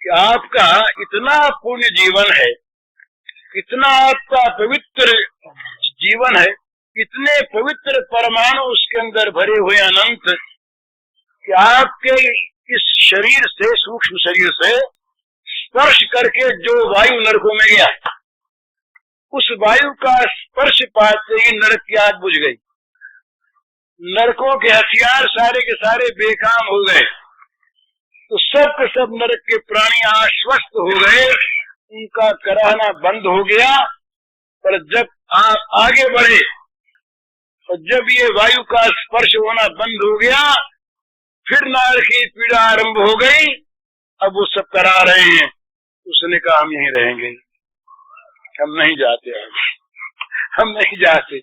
कि आपका इतना पुण्य जीवन है, इतना आपका पवित्र जीवन है, इतने पवित्र परमाणु उसके अंदर भरे हुए अनंत, कि आपके इस शरीर से, सूक्ष्म शरीर से स्पर्श करके जो वायु नरकों में गया, उस वायु का स्पर्श पाते ही नरक की आग बुझ गई। नरकों के हथियार सारे के सारे बेकाम हो गए। तो सब के सब नरक के प्राणी आश्वस्त हो गए, उनका कराहना बंद हो गया। पर जब आप आगे बढ़े और जब ये वायु का स्पर्श होना बंद हो गया, फिर नरक की पीड़ा आरंभ हो गई। अब वो सब करा रहे हैं। उसने कहा हम यहीं रहेंगे, हम नहीं जाते, हम नहीं जाते,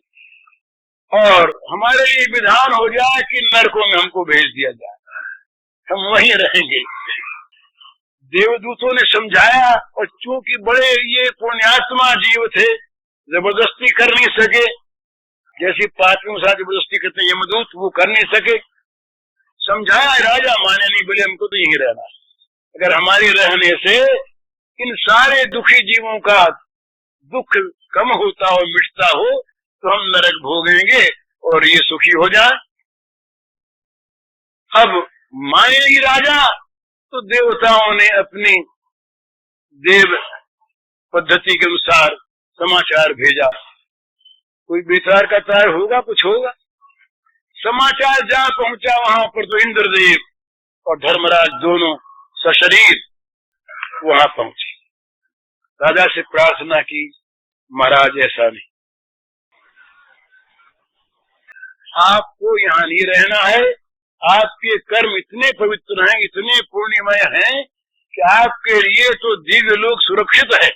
और हमारे लिए विधान हो जाए कि नरकों में हमको भेज दिया जाए, हम वहीं रहेंगे। देवदूतों ने समझाया, और चूंकि बड़े ये पुण्यात्मा जीव थे, जबरदस्ती कर नहीं सके, जैसी पापियों के साथ जबरदस्ती करते यमदूत, वो कर नहीं सके। समझाया, राजा माने नहीं, बोले हमको तो यहीं रहना, अगर हमारे रहने से इन सारे दुखी जीवों का दुख कम होता हो, मिटता हो, तो हम नरक भोगेंगे और ये सुखी हो जाए। अब माने ही राजा, तो देवताओं ने अपनी देव पद्धति के अनुसार समाचार भेजा। कोई बेतार का तार होगा, कुछ होगा। समाचार जा पहुंचा वहां पर, तो इंद्रदेव और धर्मराज दोनों सशरीर वहां पहुंचे। राजा से प्रार्थना की, महाराज ऐसा नहीं, आपको यहाँ नहीं रहना है। आपके कर्म इतने पवित्र हैं, इतने पुण्यमय हैं, कि आपके लिए तो दिव्य लोक सुरक्षित है।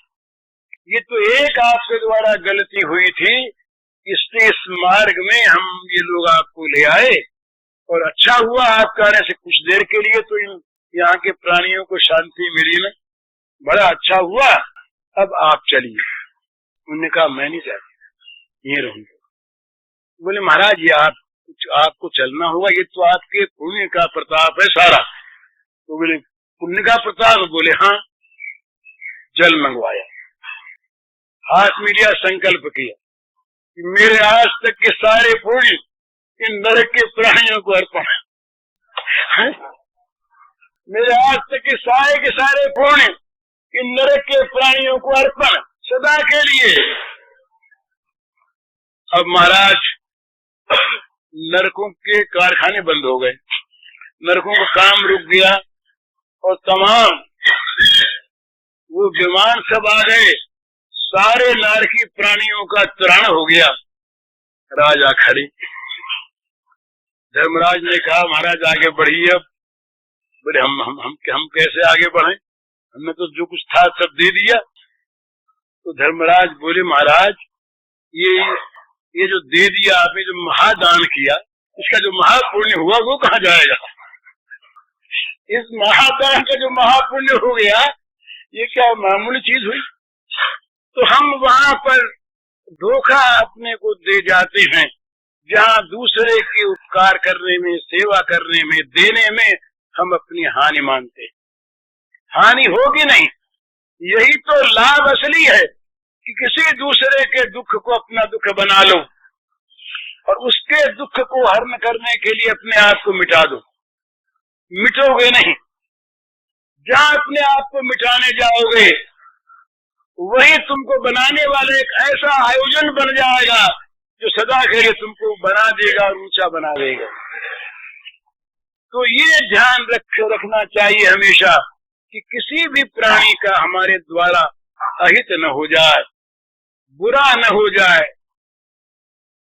ये तो एक आपके द्वारा गलती हुई थी, इसलिए इस मार्ग में हम ये लोग आपको ले आए, और अच्छा हुआ आपके आने से कुछ देर के लिए तो यहाँ के प्राणियों को शांति मिली ना, बड़ा अच्छा हुआ। अब आप चलिए। उन्होंने कहा मैं नहीं चाहती, ये रहूंगा। बोले महाराज ये आपको चलना होगा, ये तो आपके पुण्य का प्रताप है सारा। तो बोले पुण्य का प्रताप? बोले हाँ। जल मंगवाया, हाथ में लिया, संकल्प किया कि मेरे आज तक के सारे पुण्य इन नरक के प्राणियों को अर्पण है। मेरे आज तक के सारे पुण्य इन नरक के प्राणियों को अर्पण, सदा के लिए। अब महाराज नरकों के कारखाने बंद हो गए, नरकों का काम रुक गया, और तमाम वो विमान सब आ गए, सारे नारकी प्राणियों का त्राण हो गया। राजा खड़े। धर्मराज ने कहा महाराज आगे बढ़िए। अब बोले हम कैसे आगे बढ़े, हमने तो जो कुछ था सब दे दिया। तो धर्मराज बोले महाराज ये जो दे दिया आपने, जो महादान किया, इसका जो महापुण्य हुआ वो कहाँ जाएगा? इस महादान का जो महापुण्य हो गया, ये क्या मामूली चीज हुई? तो हम वहां पर धोखा अपने को दे जाते हैं, जहाँ दूसरे के उपकार करने में, सेवा करने में, देने में हम अपनी हानि मानते हैं। हानि होगी नहीं, यही तो लाभ असली है कि किसी दूसरे के दुख को अपना दुख बना लो, और उसके दुख को हरण करने के लिए अपने आप को मिटा दो। मिटोगे नहीं। जहाँ अपने आप को मिटाने जाओगे, वही तुमको बनाने वाले एक ऐसा आयोजन बन जाएगा जो सदा के लिए तुमको बना देगा और ऊंचा बना देगा। तो ये ध्यान रखना चाहिए हमेशा कि किसी भी प्राणी का हमारे द्वारा अहित न हो जाए, बुरा न हो जाए,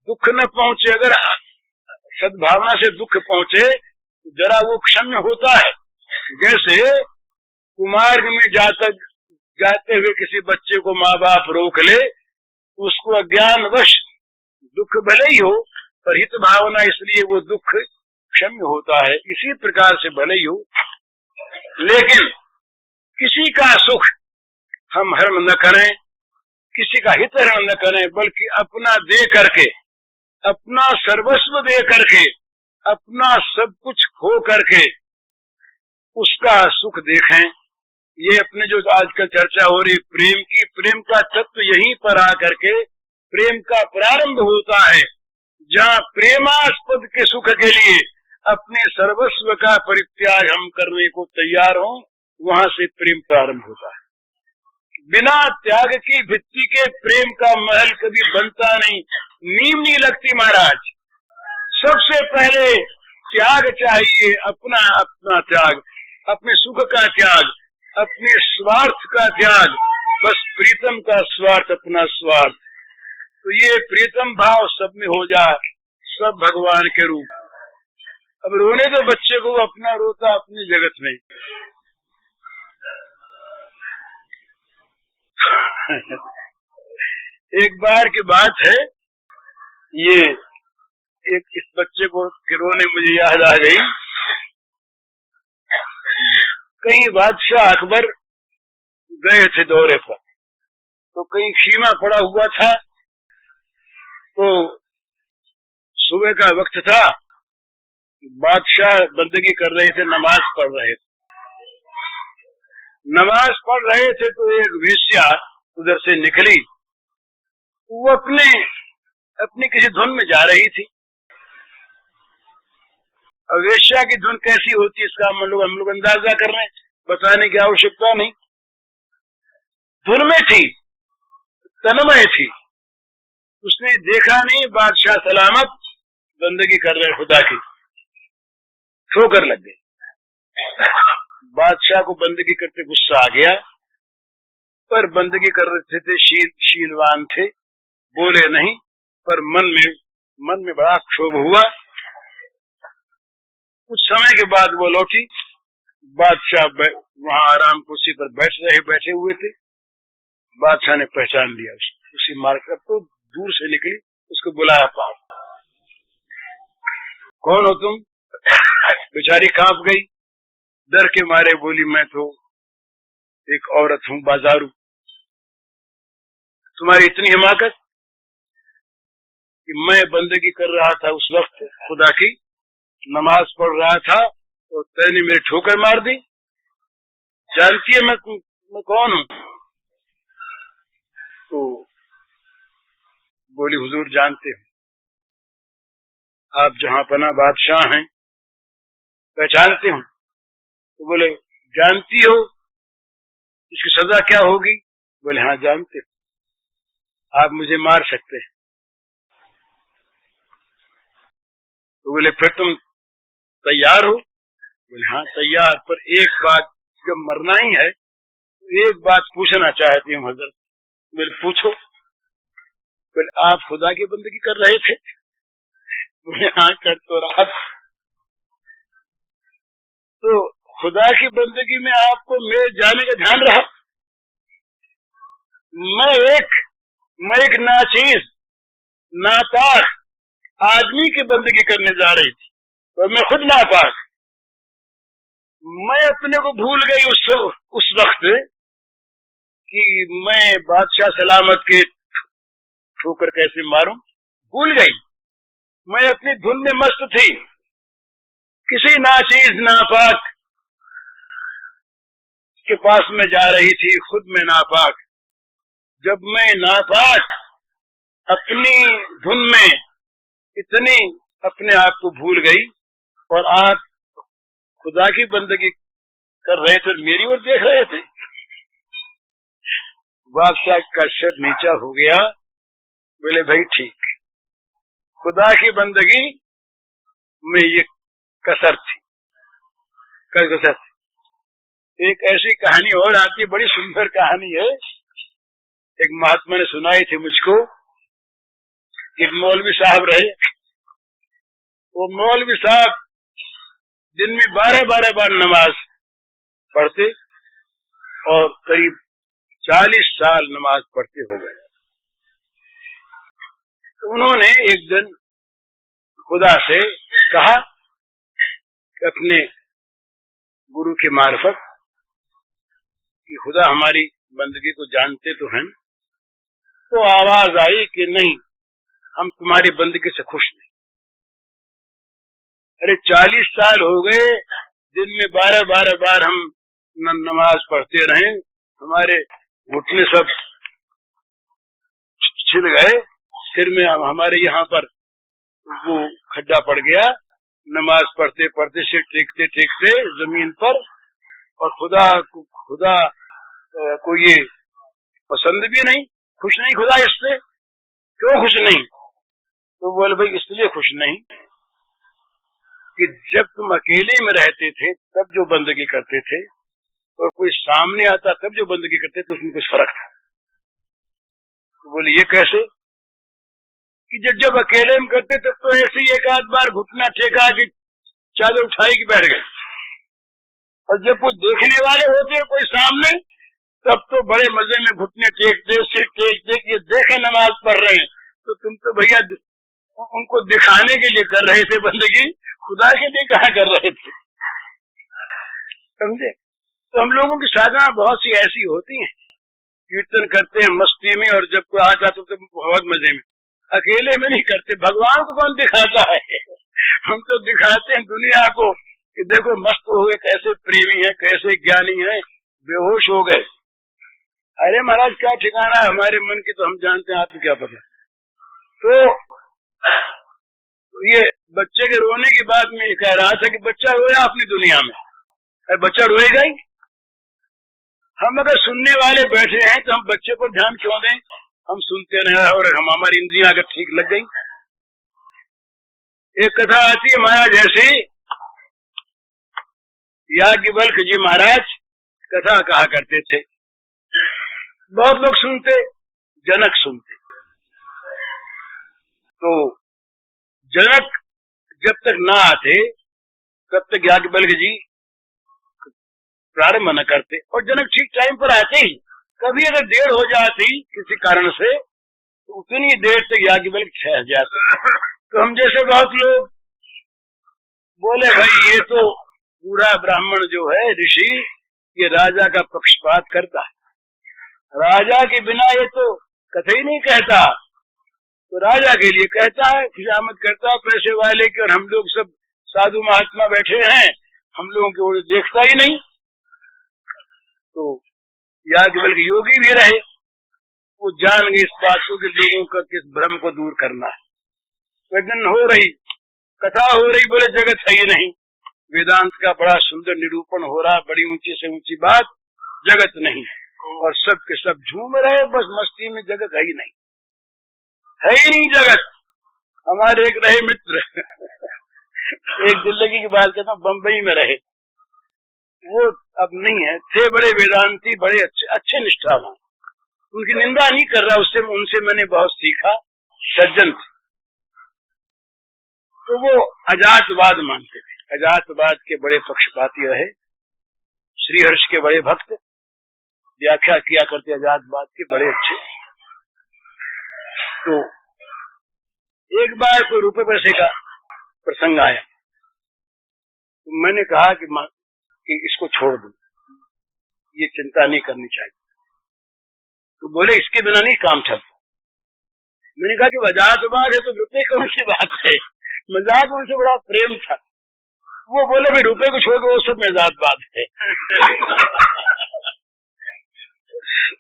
दुख न पहुंचे। अगर सद्भावना से दुख पहुंचे तो जरा वो क्षम्य होता है। जैसे कुमार्ग में जाते हुए किसी बच्चे को माँ बाप रोक ले, उसको अज्ञानवश दुख भले ही हो, पर हित भावना इसलिए वो दुख क्षम्य होता है। इसी प्रकार से भले ही हो, लेकिन किसी का सुख हम हर्म न करें, किसी का हित हरण न करें, बल्कि अपना दे करके, अपना सर्वस्व दे करके, अपना सब कुछ खो करके उसका सुख देखें। ये अपने जो आजकल चर्चा हो रही प्रेम की, प्रेम का तत्व यहीं पर आकर के प्रेम का प्रारंभ होता है। जहाँ प्रेमास्पद के सुख के लिए अपने सर्वस्व का परित्याग हम करने को तैयार हों, वहां से प्रेम प्रारंभ होता है। बिना त्याग की भित्ति के प्रेम का महल कभी बनता नहीं, नींव नहीं लगती महाराज। सबसे पहले त्याग चाहिए, अपना अपना त्याग, अपने सुख का त्याग, अपने स्वार्थ का त्याग, बस प्रीतम का स्वार्थ, अपना स्वार्थ। तो ये प्रीतम भाव सब में हो जाए, सब भगवान के रूप। अब रोने तो बच्चे को, अपना रोता अपनी जगत में। एक बार की बात है, ये एक इस बच्चे को रोने मुझे याद आ गई। कहीं बादशाह अकबर गए थे दौरे पर, तो कहीं खीमा पड़ा हुआ था, तो सुबह का वक्त था, बादशाह बंदगी कर रहे थे, नमाज पढ़ रहे थे। नमाज पढ़ रहे थे तो एक वेश्या उधर से निकली, वो अपनी किसी धुन में जा रही थी। अब वेश्या की धुन कैसी होती है इसका हम लोग अंदाजा कर रहे हैं, बताने की आवश्यकता नहीं। धुन में थी, तन्मय थी, उसने देखा नहीं बादशाह सलामत बंदगी कर रहे खुदा की, ठोकर लग गई। बादशाह को बंदगी करते गुस्सा आ गया, पर बंदगी कर रहे थे, शीलवान थे, बोले नहीं, पर मन में बड़ा क्षोभ हुआ। कुछ समय के बाद वो लौटी, बादशाह वहां आराम कुर्सी पर बैठे हुए थे। बादशाह ने पहचान लिया उसी मार्ग पर, तो दूर से निकली, उसको बुलाया पास। कौन हो तुम? बेचारी कांप गई, डर के मारे बोली मैं तो एक औरत हूँ, बाजारू। तुम्हारी इतनी हिमाकत कि मैं बंदगी कर रहा था उस वक्त, खुदा की नमाज पढ़ रहा था, तो तैने मेरी ठोकर मार दी। जानती है मैं कौन हूँ? तो बोली हुजूर जानते हो, आप जहां पना बादशाह हैं, पहचानते हो। तो बोले जानती हो इसकी सजा क्या होगी? बोले हाँ जानते हो, आप मुझे मार सकते हैं। तो बोले फिर तुम तैयार हो? बोले हाँ तैयार, पर एक बात, जब मरना ही है तो एक बात पूछना चाहती हूँ हजरत। बोले पूछो। बोले आप खुदा की बंदगी कर रहे थे? बोले हाँ कर तो रहा। तो खुदा की बंदगी में आपको मेरे जाने का ध्यान रहा? मैं एक नाचीज नापाक आदमी की बंदगी करने जा रही थी, और मैं खुद नापाक। मैं अपने को भूल गई उस वक्त कि मैं बादशाह सलामत के ठोकर कैसे मारूं, भूल गई। मैं अपनी धुन में मस्त थी, किसी नाचीज नापाक के पास में जा रही थी, खुद में नापाक। जब मैं नापाक अपनी धुन में इतनी अपने आप को भूल गई, और आप खुदा की बंदगी कर रहे थे, मेरी ओर देख रहे थे। बादशाह का सर नीचा हो गया। बोले भाई ठीक, खुदा की बंदगी में ये कसर थी, कसर थी। एक ऐसी कहानी और आती है, बड़ी सुंदर कहानी है, एक महात्मा ने सुनाई थी मुझको। एक मौलवी साहब रहे, वो मौलवी साहब दिन में 12 बार नमाज पढ़ते, और करीब 40 साल नमाज पढ़ते हो गए। तो उन्होंने एक दिन खुदा से कहा अपने गुरु के मार्फत कि खुदा हमारी बंदगी को जानते तो हैं, तो आवाज आई कि नहीं, हम तुम्हारी बंदगी से खुश नहीं। अरे 40 साल हो गए, दिन में 12 बार हम नमाज पढ़ते रहे, हमारे घुटने सब छिल गए, सिर में हमारे यहाँ पर वो खड्डा पड़ गया, नमाज पढ़ते पढ़ते सिर टेकते टेकते जमीन पर, और खुदा को ये पसंद भी नहीं, खुश नहीं खुदा इससे। क्यों खुश नहीं? तो बोले भाई इसलिए खुश नहीं कि जब तुम अकेले में रहते थे तब जो बंदगी करते थे, और कोई सामने आता तब जो बंदगी करते थे, उसमें कुछ फर्क था। तो बोले ये कैसे? कि जब अकेले में करते तब तो ऐसे ही एक आध बार घुटना टेका कि चादर उठाई कि बैठ गए, और जब कोई देखने वाले होते कोई सामने, तब तो बड़े मजे में घुटने टेकते, सिर टेकते कि देखे नमाज पढ़ रहे हैं। तो तुम तो भैया उनको दिखाने के लिए कर रहे थे बंदगी, खुदा के लिए कहाँ कर रहे थे, समझे? तो हम लोगों की साधना बहुत सी ऐसी होती हैं, कीर्तन करते हैं मस्ती में, और जब कोई आ जाता तो बहुत मजे में, अकेले में नहीं करते। भगवान को कौन दिखाता है? हम तो दिखाते हैं दुनिया को कि देखो मस्त हुए, कैसे प्रेमी है, कैसे ज्ञानी है, बेहोश हो गए। अरे महाराज क्या ठिकाना है हमारे मन की, तो हम जानते हैं, आपको क्या पता। तो ये बच्चे के रोने की बात में कह रहा था कि बच्चा रोया अपनी दुनिया में, अरे बच्चा रोएगा ही। हम अगर सुनने वाले बैठे हैं तो हम बच्चे पर ध्यान क्यों दें? हम सुनते रहे और हमारी इंद्रियां अगर ठीक लग गई। एक कथा आती है महाराज, ऐसे याज्ञवल्क्य जी महाराज कथा कहा करते थे, बहुत लोग सुनते, जनक सुनते। तो जनक जब तक ना आते तब तक याज्ञवल्क्य जी प्रारंभ न करते, और जनक ठीक टाइम पर आते ही। कभी अगर देर हो जाती किसी कारण से तो उतनी देर तक याज्ञवल्क्य ठहर जाते। तो हम जैसे बहुत लोग बोले भाई ये तो पूरा ब्राह्मण जो है ऋषि, ये राजा का पक्षपात करता है, राजा के बिना ये तो कथा ही नहीं कहता, तो राजा के लिए कहता है, खुशामद करता है पैसे वाले की, और हम लोग सब साधु महात्मा बैठे हैं, हम लोगों की ओर देखता ही नहीं। तो याज्ञवल्क्य योगी भी रहे, वो जान गए इस बात को कि लोगों का किस भ्रम को दूर करना है। तो एक दिन हो रही कथा, हो रही, बोले जगत है ही नहीं, वेदांत का बड़ा सुंदर निरूपण हो रहा, बड़ी ऊंची से ऊंची बात, जगत नहीं, और सब के सब झूम रहे बस मस्ती में, जगत है ही नहीं, है ही नहीं जगत। हमारे एक रहे मित्र एक जिंदगी की बात कहता हूँ, बम्बई में रहे, वो अब नहीं है, थे बड़े वेदांती, बड़े अच्छे निष्ठावान, उनकी निंदा नहीं कर रहा, उससे उनसे मैंने बहुत सीखा, सज्जन थे। तो वो अजातवाद मानते थे, अजातवाद के बड़े पक्षपाती रहे, श्रीहर्ष के बड़े भक्त, व्याख्या किया करते अजातवाद के बड़े अच्छे। तो एक बार कोई रुपए पैसे का प्रसंग आया, तो मैंने कहा कि इसको छोड़ दो, ये चिंता नहीं करनी चाहिए। तो बोले इसके बिना नहीं काम चलता। मैंने कहा कि अजातवाद है तो रुपए कौन सी बात है, मजाक उनसे बड़ा प्रेम था। वो बोले भाई रुपए को छोड़ दो, वो सब अजातवाद है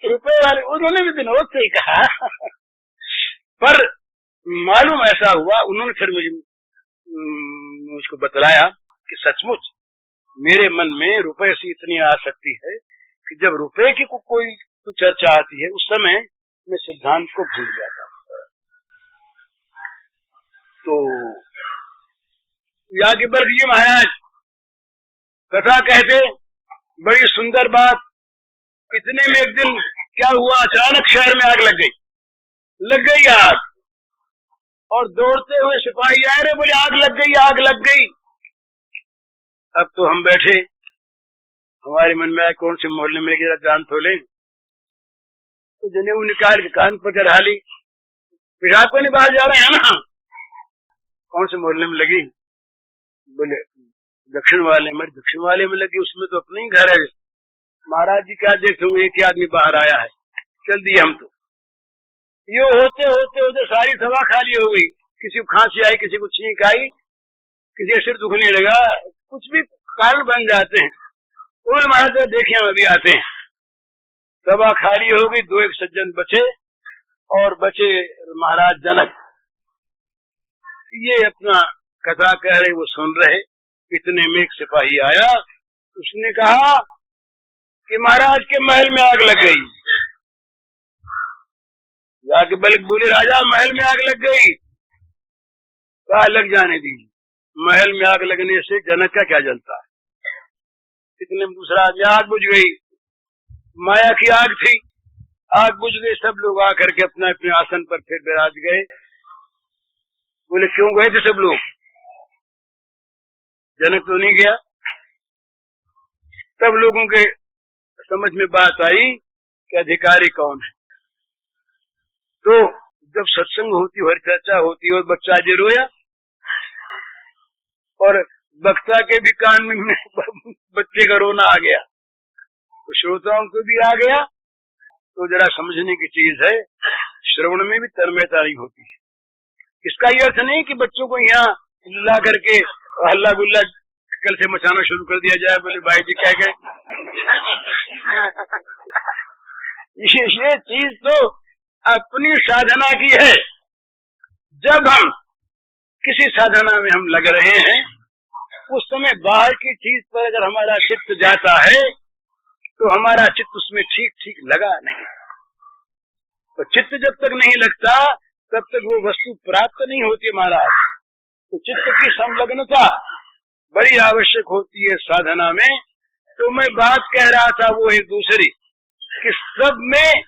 रुपए वाले उन्होंने भी विनोद से ही कहा पर मालूम ऐसा हुआ, उन्होंने फिर मुझको बतलाया कि सचमुच मेरे मन में रुपए से इतनी आसक्ति है कि जब रुपए की कोई चर्चा आती है उस समय मैं सिद्धांत को भूल जाता हूँ। तो याज्ञवल्क्य जी महाराज कथा कहते, बड़ी सुंदर बात। इतने में एक दिन क्या हुआ, अचानक शहर में आग लग गई आग, और दौड़ते हुए सिपाही आए, रे बोले आग लग गई, आग लग गई। अब तो हम बैठे, हमारे मन में आया कौन से मोहल्ले में जरा जान थोले, तो जनेऊ निकाल के कान पर चढ़ा ली, पेशाब को नहीं बाहर जा रहे हैं ना, कौन से मोहल्ले में लगी? बोले दक्षिण वाले में लगी, उसमें तो अपना ही घर है। महाराज जी क्या देखते हो, एक ही आदमी बाहर आया है, चल दिए हम तो। ये होते होते होते सारी सभा खाली हो गई। किसी को खांसी आई, किसी को छींक आई, किसी का सिर दुखने लगा, कुछ भी कारण बन जाते हैं। और महाराज देखे हम अभी आते हैं। सभा खाली हो गई, 2 सज्जन बचे और बचे महाराज जनक। ये अपना कथा कह रहे, वो सुन रहे। इतने में एक सिपाही आया, उसने कहा कि महाराज के महल में आग लग गई। जाके बल्कि बोले, राजा महल में आग लग गई। कहा लग जाने दीजिए, महल में आग लगने से जनक का क्या जलता है। इतने में दूसरा आदमी, आग बुझ गई, माया की आग थी, आग बुझ गई। सब लोग आकर के अपने अपने आसन पर फिर विराज गए। बोले क्यों गए थे सब लोग, जनक तो नहीं गया। तब लोगों के समझ में बात आई कि अधिकारी कौन है। तो जब सत्संग होती, हर चर्चा होती और बच्चा जी रोया और वक्ता के भी कान में बच्चे का रोना आ गया, तो श्रोताओं को भी आ गया। तो जरा समझने की चीज है, श्रवण में भी तन्मयता नहीं होती है। इसका ये अर्थ नहीं कि बच्चों को यहाँ ला करके हल्ला गुल्ला कल से मचाना शुरू कर दिया जाए, बोले भाई जी कह गए। ये चीज तो अपनी साधना की है। जब हम किसी साधना में हम लग रहे हैं, उस समय बाहर की चीज पर अगर हमारा चित्त जाता है तो हमारा चित्त उसमें ठीक ठीक लगा नहीं। तो चित्त जब तक नहीं लगता तब तक वो वस्तु प्राप्त नहीं होती महाराज। तो चित्त की संलग्नता बड़ी आवश्यक होती है साधना में। तो मैं बात कह रहा था वो एक दूसरी, कि सब में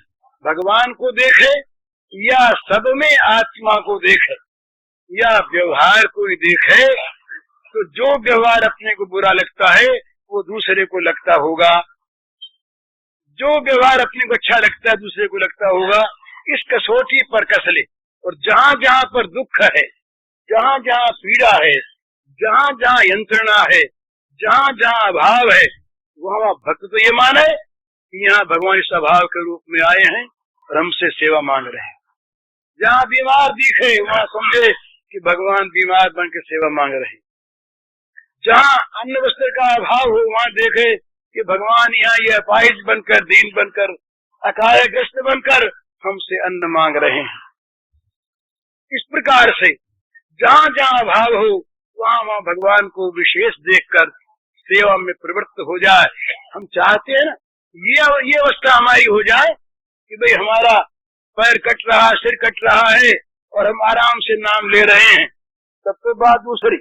भगवान को देखे या सब में आत्मा को देखे या व्यवहार को ही देखे, तो जो व्यवहार अपने को बुरा लगता है वो दूसरे को लगता होगा, जो व्यवहार अपने को अच्छा लगता है दूसरे को लगता होगा। इस कसौटी पर कस ले, और जहाँ जहाँ पर दुख है, जहाँ जहाँ पीड़ा है, जहाँ जहाँ यंत्रणा है, जहाँ जहाँ अभाव है, वहाँ भक्त तो ये माने कि यहाँ भगवान इस अभाव के रूप में आए हैं और हमसे सेवा मांग रहे हैं। जहाँ बीमार दिखे वहाँ समझे कि भगवान बीमार बन के सेवा मांग रहे हैं। जहाँ अन्न वस्त्र का अभाव हो वहाँ देखे कि भगवान यहाँ ये अपाहिज बनकर, दीन बनकर, अकालग्रस्त बनकर हमसे अन्न मांग रहे हैं। इस प्रकार से जहाँ जहाँ अभाव हो वहाँ वहाँ भगवान को विशेष देखकर सेवा में प्रवृत्त हो जाए। हम चाहते हैं ना ये अवस्था हमारी हो जाए कि भाई हमारा पैर कट रहा, सिर कट रहा है और हम आराम से नाम ले रहे हैं। तब तो बात दूसरी।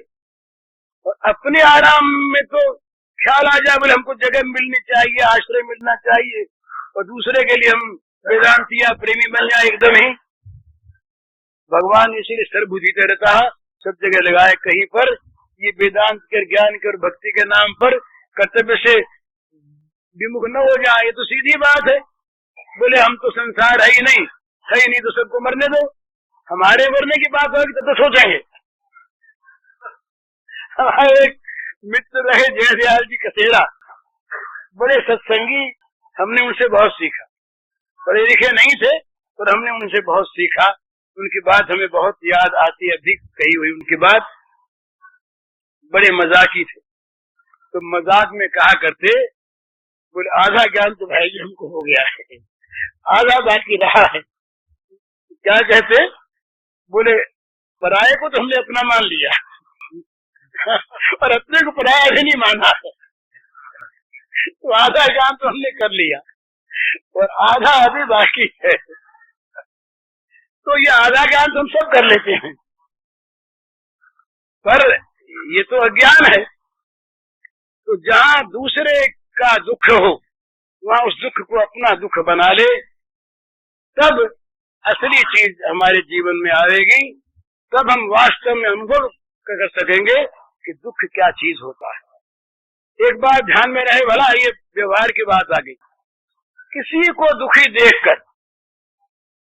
और अपने आराम में तो ख्याल आ जाए बोले हमको जगह मिलनी चाहिए, आश्रय मिलना चाहिए, और दूसरे के लिए हम वेदांती या प्रेमी बन जाए एकदम ही। भगवान इसीलिए सर्वभूत रहता है, सब जगह लगाए कहीं पर। ये वेदांत के, ज्ञान के और भक्ति के नाम पर कर्तव्य से विमुख न हो जाए, ये तो सीधी बात है। बोले हम तो संसार है ही नहीं तो सबको मरने दो। हमारे मरने की बात होगी तो सोचेंगे। हमारे एक मित्र रहे जयदयाल जी कसेरा, बड़े सत्संगी, हमने उनसे बहुत सीखा। पढ़े लिखे नहीं थे पर हमने उनसे बहुत सीखा। उनकी बात हमें बहुत याद आती है, अभी कही हुई उनकी बात। बड़े मजाकी थे, तो मजाक में कहा करते, बोले आधा ज्ञान तो भाई हमको हो गया है, आधा बाकी रहा है। क्या कहते, बोले पराये को तो हमने अपना मान लिया और अपने को पराया भी नहीं माना है, तो आधा ज्ञान तो हमने कर लिया और आधा अभी बाकी है। तो ये आधा ज्ञान तो हम सब कर लेते हैं, पर ये तो अज्ञान है। तो जहाँ दूसरे का दुख हो वहाँ उस दुख को अपना दुख बना ले, तब असली चीज हमारे जीवन में आएगी। तब हम वास्तव में अनुभव कर सकेंगे कि दुख क्या चीज होता है। एक बात ध्यान में रहे, भला ये व्यवहार की बात आ गई, किसी को दुखी देखकर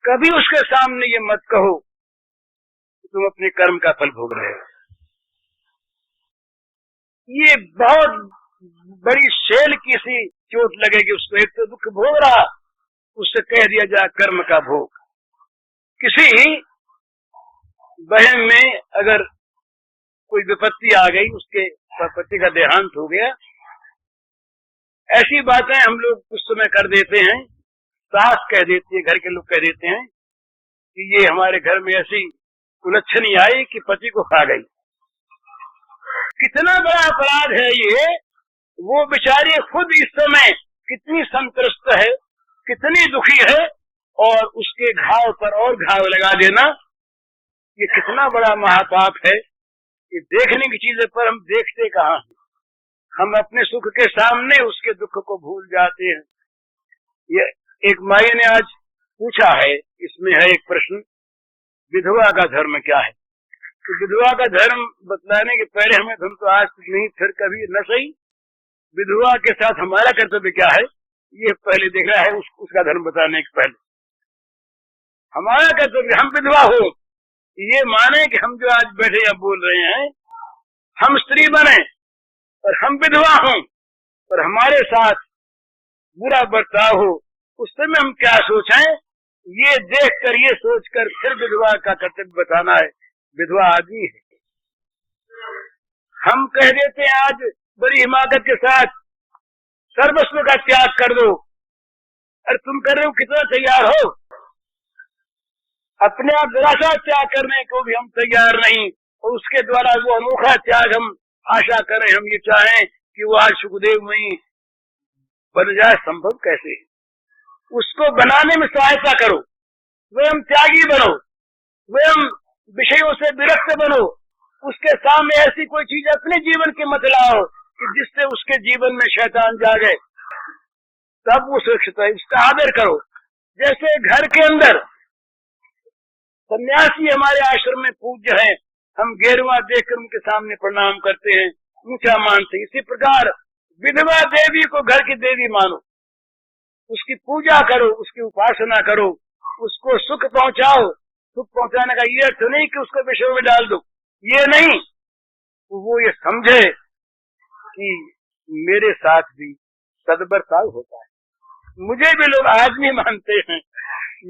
कभी उसके सामने ये मत कहो कि तुम अपने कर्म का फल भोग रहे हो। ये बहुत बड़ी शेल की सी चोट लगेगी उसको। एक तो दुख भोग रहा, उससे कह दिया जाए कर्म का भोग। किसी बहन में अगर कोई विपत्ति आ गई, उसके पति का देहांत हो गया, ऐसी बातें हम लोग उस समय कर देते हैं, सास कह देती है, घर के लोग कह देते हैं कि ये हमारे घर में ऐसी उलझनी आई कि पति को खा गई। कितना बड़ा अपराध है ये। वो बेचारी खुद इस समय कितनी संतुष्ट है, कितनी दुखी है, और उसके घाव पर और घाव लगा देना, ये कितना बड़ा महापाप है। ये देखने की चीजें पर हम देखते कहाँ हैं? हम अपने सुख के सामने उसके दुख को भूल जाते हैं। ये एक माई ने आज पूछा है, इसमें है एक प्रश्न, विधवा का धर्म क्या है? तो विधवा का धर्म बतलाने के पहले हमें, हम तो आज नहीं फिर कभी न सही, विधवा के साथ हमारा कर्तव्य क्या है ये पहले देखना है। उसका धर्म बताने के पहले हमारा कर्तव्य, हम विधवा हो ये माने कि हम जो आज बैठे या बोल रहे हैं, हम स्त्री बने और हम विधवा हों और हमारे साथ बुरा बर्ताव हो, उस समय हम क्या सोचें, ये देखकर, ये सोचकर फिर विधवा का कर्तव्य बताना है। विधवा आदमी है। हम कह देते हैं आज बड़ी हिमाकत के साथ, सर्वस्व का त्याग कर दो। अरे तुम कर रहे हो, कितना तैयार हो? अपने आप जरा सा त्याग करने को भी हम तैयार नहीं, और उसके द्वारा वो अनोखा त्याग हम आशा करें, हम ये चाहें कि वो आज सुखदेव में बन जाए, संभव कैसे है? उसको बनाने में सहायता करो, स्वयं त्यागी बनो, स्वयं विषयों से विरक्त बनो, उसके सामने ऐसी कोई चीज अपने जीवन की मत लाओ कि जिससे उसके जीवन में शैतान जागे, तब वो सुरक्षित है। उसका आदर करो। जैसे घर के अंदर सन्यासी हमारे आश्रम में पूज्य है, हम गेरुआ देखकर उनके सामने प्रणाम करते हैं, ऊंचा मानते हैं, इसी प्रकार विधवा देवी को घर की देवी मानो, उसकी पूजा करो, उसकी उपासना करो, उसको सुख पहुंचाओ। सुख पहुंचाने का ये अर्थ नहीं कि उसको विषयों में डाल दो, ये नहीं। वो ये समझे कि मेरे साथ भी सद्बर्ताव होता है, मुझे भी लोग आदमी मानते हैं,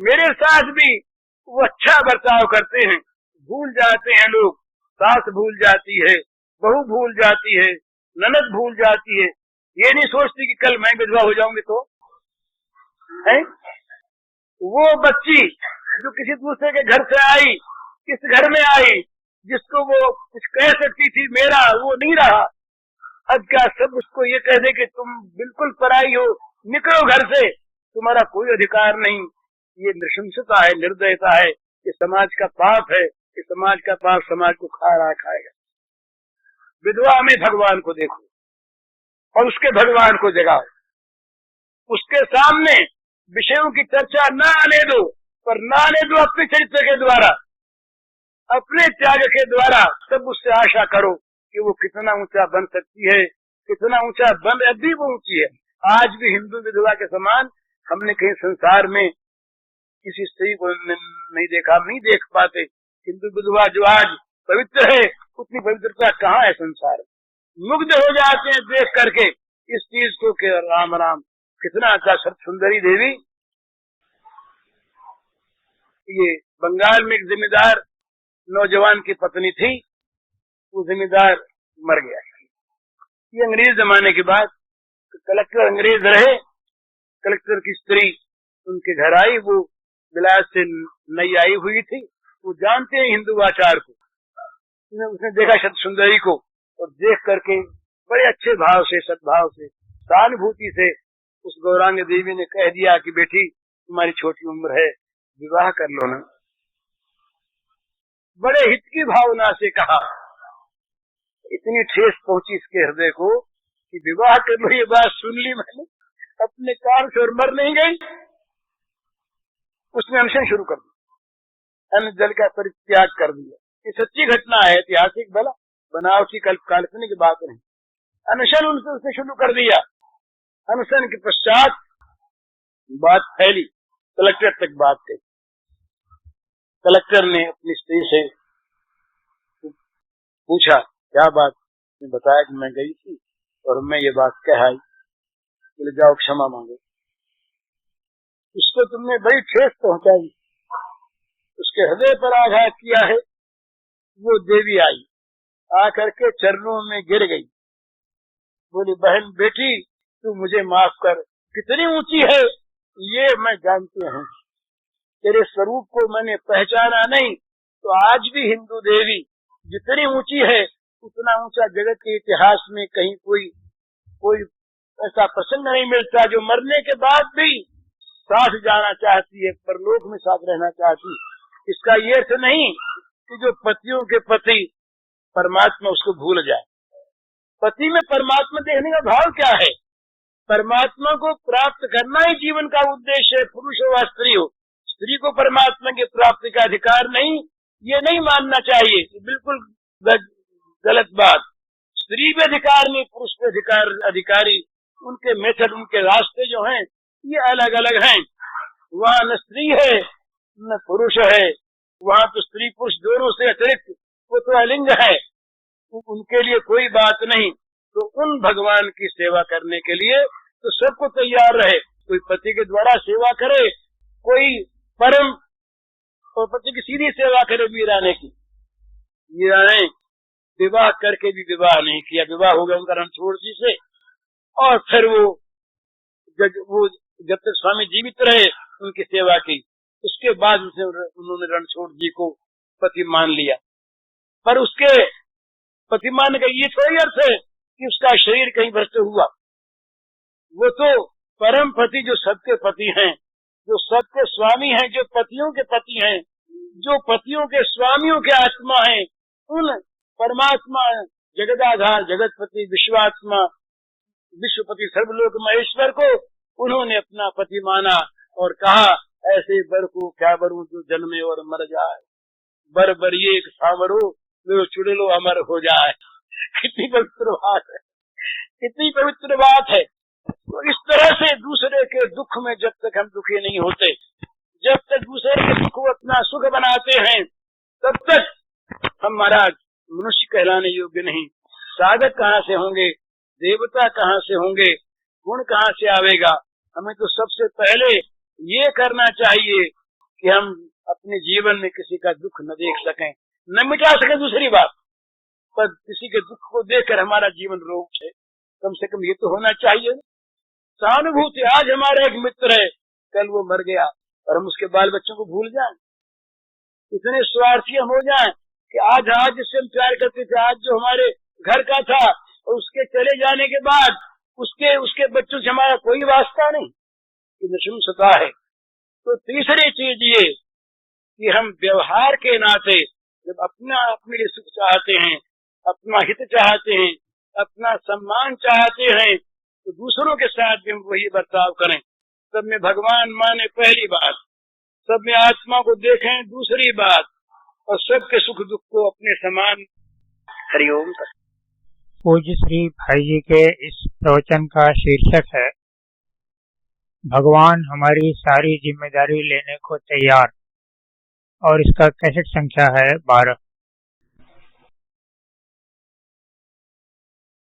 मेरे साथ भी वो अच्छा बर्ताव करते हैं। भूल जाते हैं लोग, सास भूल जाती है, बहू भूल जाती है, ननद भूल जाती है, ये नहीं सोचती कि कल मैं विधवा हो जाऊंगी तो है। वो बच्ची जो किसी दूसरे के घर से आई, किस घर में आई, जिसको वो कुछ कह सकती थी मेरा, वो नहीं रहा, अब क्या सब उसको ये कह दे कि तुम बिल्कुल पराई हो, निकलो घर से, तुम्हारा कोई अधिकार नहीं। ये नृशंसता है, निर्दयता है, ये समाज का पाप है, ये समाज का पाप समाज को खा रहा खाएगा। विधवा में भगवान को देखो और उसके भगवान को जगाओ, उसके सामने विषयों की चर्चा न आने दो, पर न आने दो अपने चरित्र के द्वारा, अपने त्याग के द्वारा। तब उससे आशा करो कि वो कितना ऊंचा बन सकती है, कितना ऊंचा बन, अभी वो ऊंची है। आज भी हिंदू विधवा के समान हमने कहीं संसार में किसी स्त्री को नहीं देखा, नहीं देख पाते। हिंदू विधवा जो आज पवित्र है, उतनी पवित्रता कहाँ है संसार में। मुग्ध हो जाते हैं देख करके इस चीज को कि राम राम, कितना अच्छा सुंदरी देवी। ये बंगाल में एक जिम्मेदार नौजवान की पत्नी थी, वो जिम्मेदार मर गया। ये अंग्रेज जमाने के बाद कलेक्टर अंग्रेज रहे, कलेक्टर की स्त्री उनके घर आई, वो विलायत से नई आई हुई थी, वो जानते हैं हिंदू आचार को। उसने देखा शत सुंदरी को और देख करके बड़े अच्छे भाव से, सद्भाव से, सहानुभूति से उस गौरांग देवी ने कह दिया कि बेटी तुम्हारी छोटी उम्र है, विवाह कर लो ना। बड़े हित की भावना से कहा, इतनी ठेस पहुंची इसके हृदय को कि विवाह कर लो। ये बात सुन ली मैंने अपने कान से और मर नहीं गई। उसने अनशन शुरू कर दिया, अन्न जल का परित्याग कर दिया। ये सच्ची घटना है, ऐतिहासिक भला बनावटी काल्पनिक की बात नहीं। अनशन उसने शुरू कर दिया। अनशन के पश्चात बात फैली, कलेक्टर तक बात गई। कलेक्टर ने अपनी स्त्री से पूछा क्या बात, उसने बताया कि मैं गई थी और मैं ये बात कह आई, बोले जाओ क्षमा मांगो। उसको तुमने बड़ी ठेस पहुंचाई, उसके हृदय पर आघात किया है। वो देवी आई, आकर के चरणों में गिर गई, बोली बहन बेटी तू मुझे माफ कर, कितनी ऊंची है ये मैं जानती हूँ, तेरे स्वरूप को मैंने पहचाना नहीं, तो आज भी हिंदू देवी जितनी ऊंची है उतना ऊंचा जगत के इतिहास में कहीं कोई ऐसा प्रसंग नहीं मिलता जो मरने के बाद भी साथ जाना चाहती है, परलोक में साथ रहना चाहती। इसका ये अर्थ नहीं कि जो पतियों के पति परमात्मा उसको भूल जाए। पति में परमात्मा देखने का भाव क्या है? परमात्मा को प्राप्त करना ही जीवन का उद्देश्य है, पुरुष हो या स्त्री हो। स्त्री को परमात्मा की प्राप्ति का अधिकार नहीं, ये नहीं मानना चाहिए, बिल्कुल गलत बात। स्त्री पे अधिकार नहीं, पुरुष पे अधिकारी, उनके मेथड, उनके रास्ते जो हैं ये अलग अलग हैं। वहाँ न स्त्री है न पुरुष है, वहाँ तो स्त्री पुरुष दोनों से अतिरिक्त वो तो अलिंग है, उनके लिए कोई बात नहीं। तो उन भगवान की सेवा करने के लिए तो सबको तैयार रहे। कोई पति के द्वारा सेवा करे, कोई परम और पति की सीधी सेवा करे। मीरा ने विवाह करके भी विवाह नहीं किया, विवाह हो गया उनका रणछोड़ जी से, और फिर वो जब तक स्वामी जीवित रहे उनकी सेवा की, उसके बाद उन्होंने रणछोड़ जी को पति मान लिया। पर उसके पति मानने का ये थोड़ी अर्थ है कि उसका शरीर कहीं भ्रष्ट हुआ। वो तो परम पति जो सबके पति हैं, जो सबके स्वामी हैं, जो पतियों के पति हैं, जो पतियों के स्वामियों के आत्मा हैं, उन परमात्मा जगदाधार जगतपति विश्वात्मा विश्वपति सर्वलोक महेश्वर को उन्होंने अपना पति माना और कहा ऐसे बर को क्या बरूं जो जन्मे और मर जाए, बर बरिए एक सांवरो लो चुड़ेलो अमर हो जाए। कितनी पवित्र बात है, कितनी पवित्र बात है। तो इस तरह से दूसरे के दुख में जब तक हम दुखी नहीं होते, जब तक दूसरे के दुख को अपना सुख बनाते हैं, तब तक हम महाराज मनुष्य कहलाने योग्य नहीं। साधक कहाँ से होंगे, देवता कहाँ से होंगे, गुण कहाँ से आवेगा। हमें तो सबसे पहले ये करना चाहिए कि हम अपने जीवन में किसी का दुख न देख सकें, न मिटा सकें दूसरी बात, पर किसी के दुख को देखकर हमारा जीवन रोक है, कम से कम ये तो होना चाहिए सहानुभूति। आज हमारा एक मित्र है, कल वो मर गया और हम उसके बाल बच्चों को भूल जाएं, इतने स्वार्थी हम हो जाएं कि आज जिससे हम प्यार करते थे, आज जो हमारे घर का था और उसके चले जाने के बाद उसके बच्चों से हमारा कोई वास्ता नहीं, ये नृशंसता है। तो तीसरी चीज ये कि हम व्यवहार के नाते जब अपने लिए सुख चाहते हैं, अपना हित चाहते हैं, अपना सम्मान चाहते हैं, तो दूसरों के साथ भी हम वही बर्ताव करें। सब में भगवान माने पहली बात, सब में आत्मा को देखें दूसरी बात, और सबके सुख दुख को अपने समान हरिओम करें। पूज्य श्री भाई जी के इस प्रवचन का शीर्षक है भगवान हमारी सारी जिम्मेदारी लेने को तैयार, और इसका कैसेट संख्या है 12।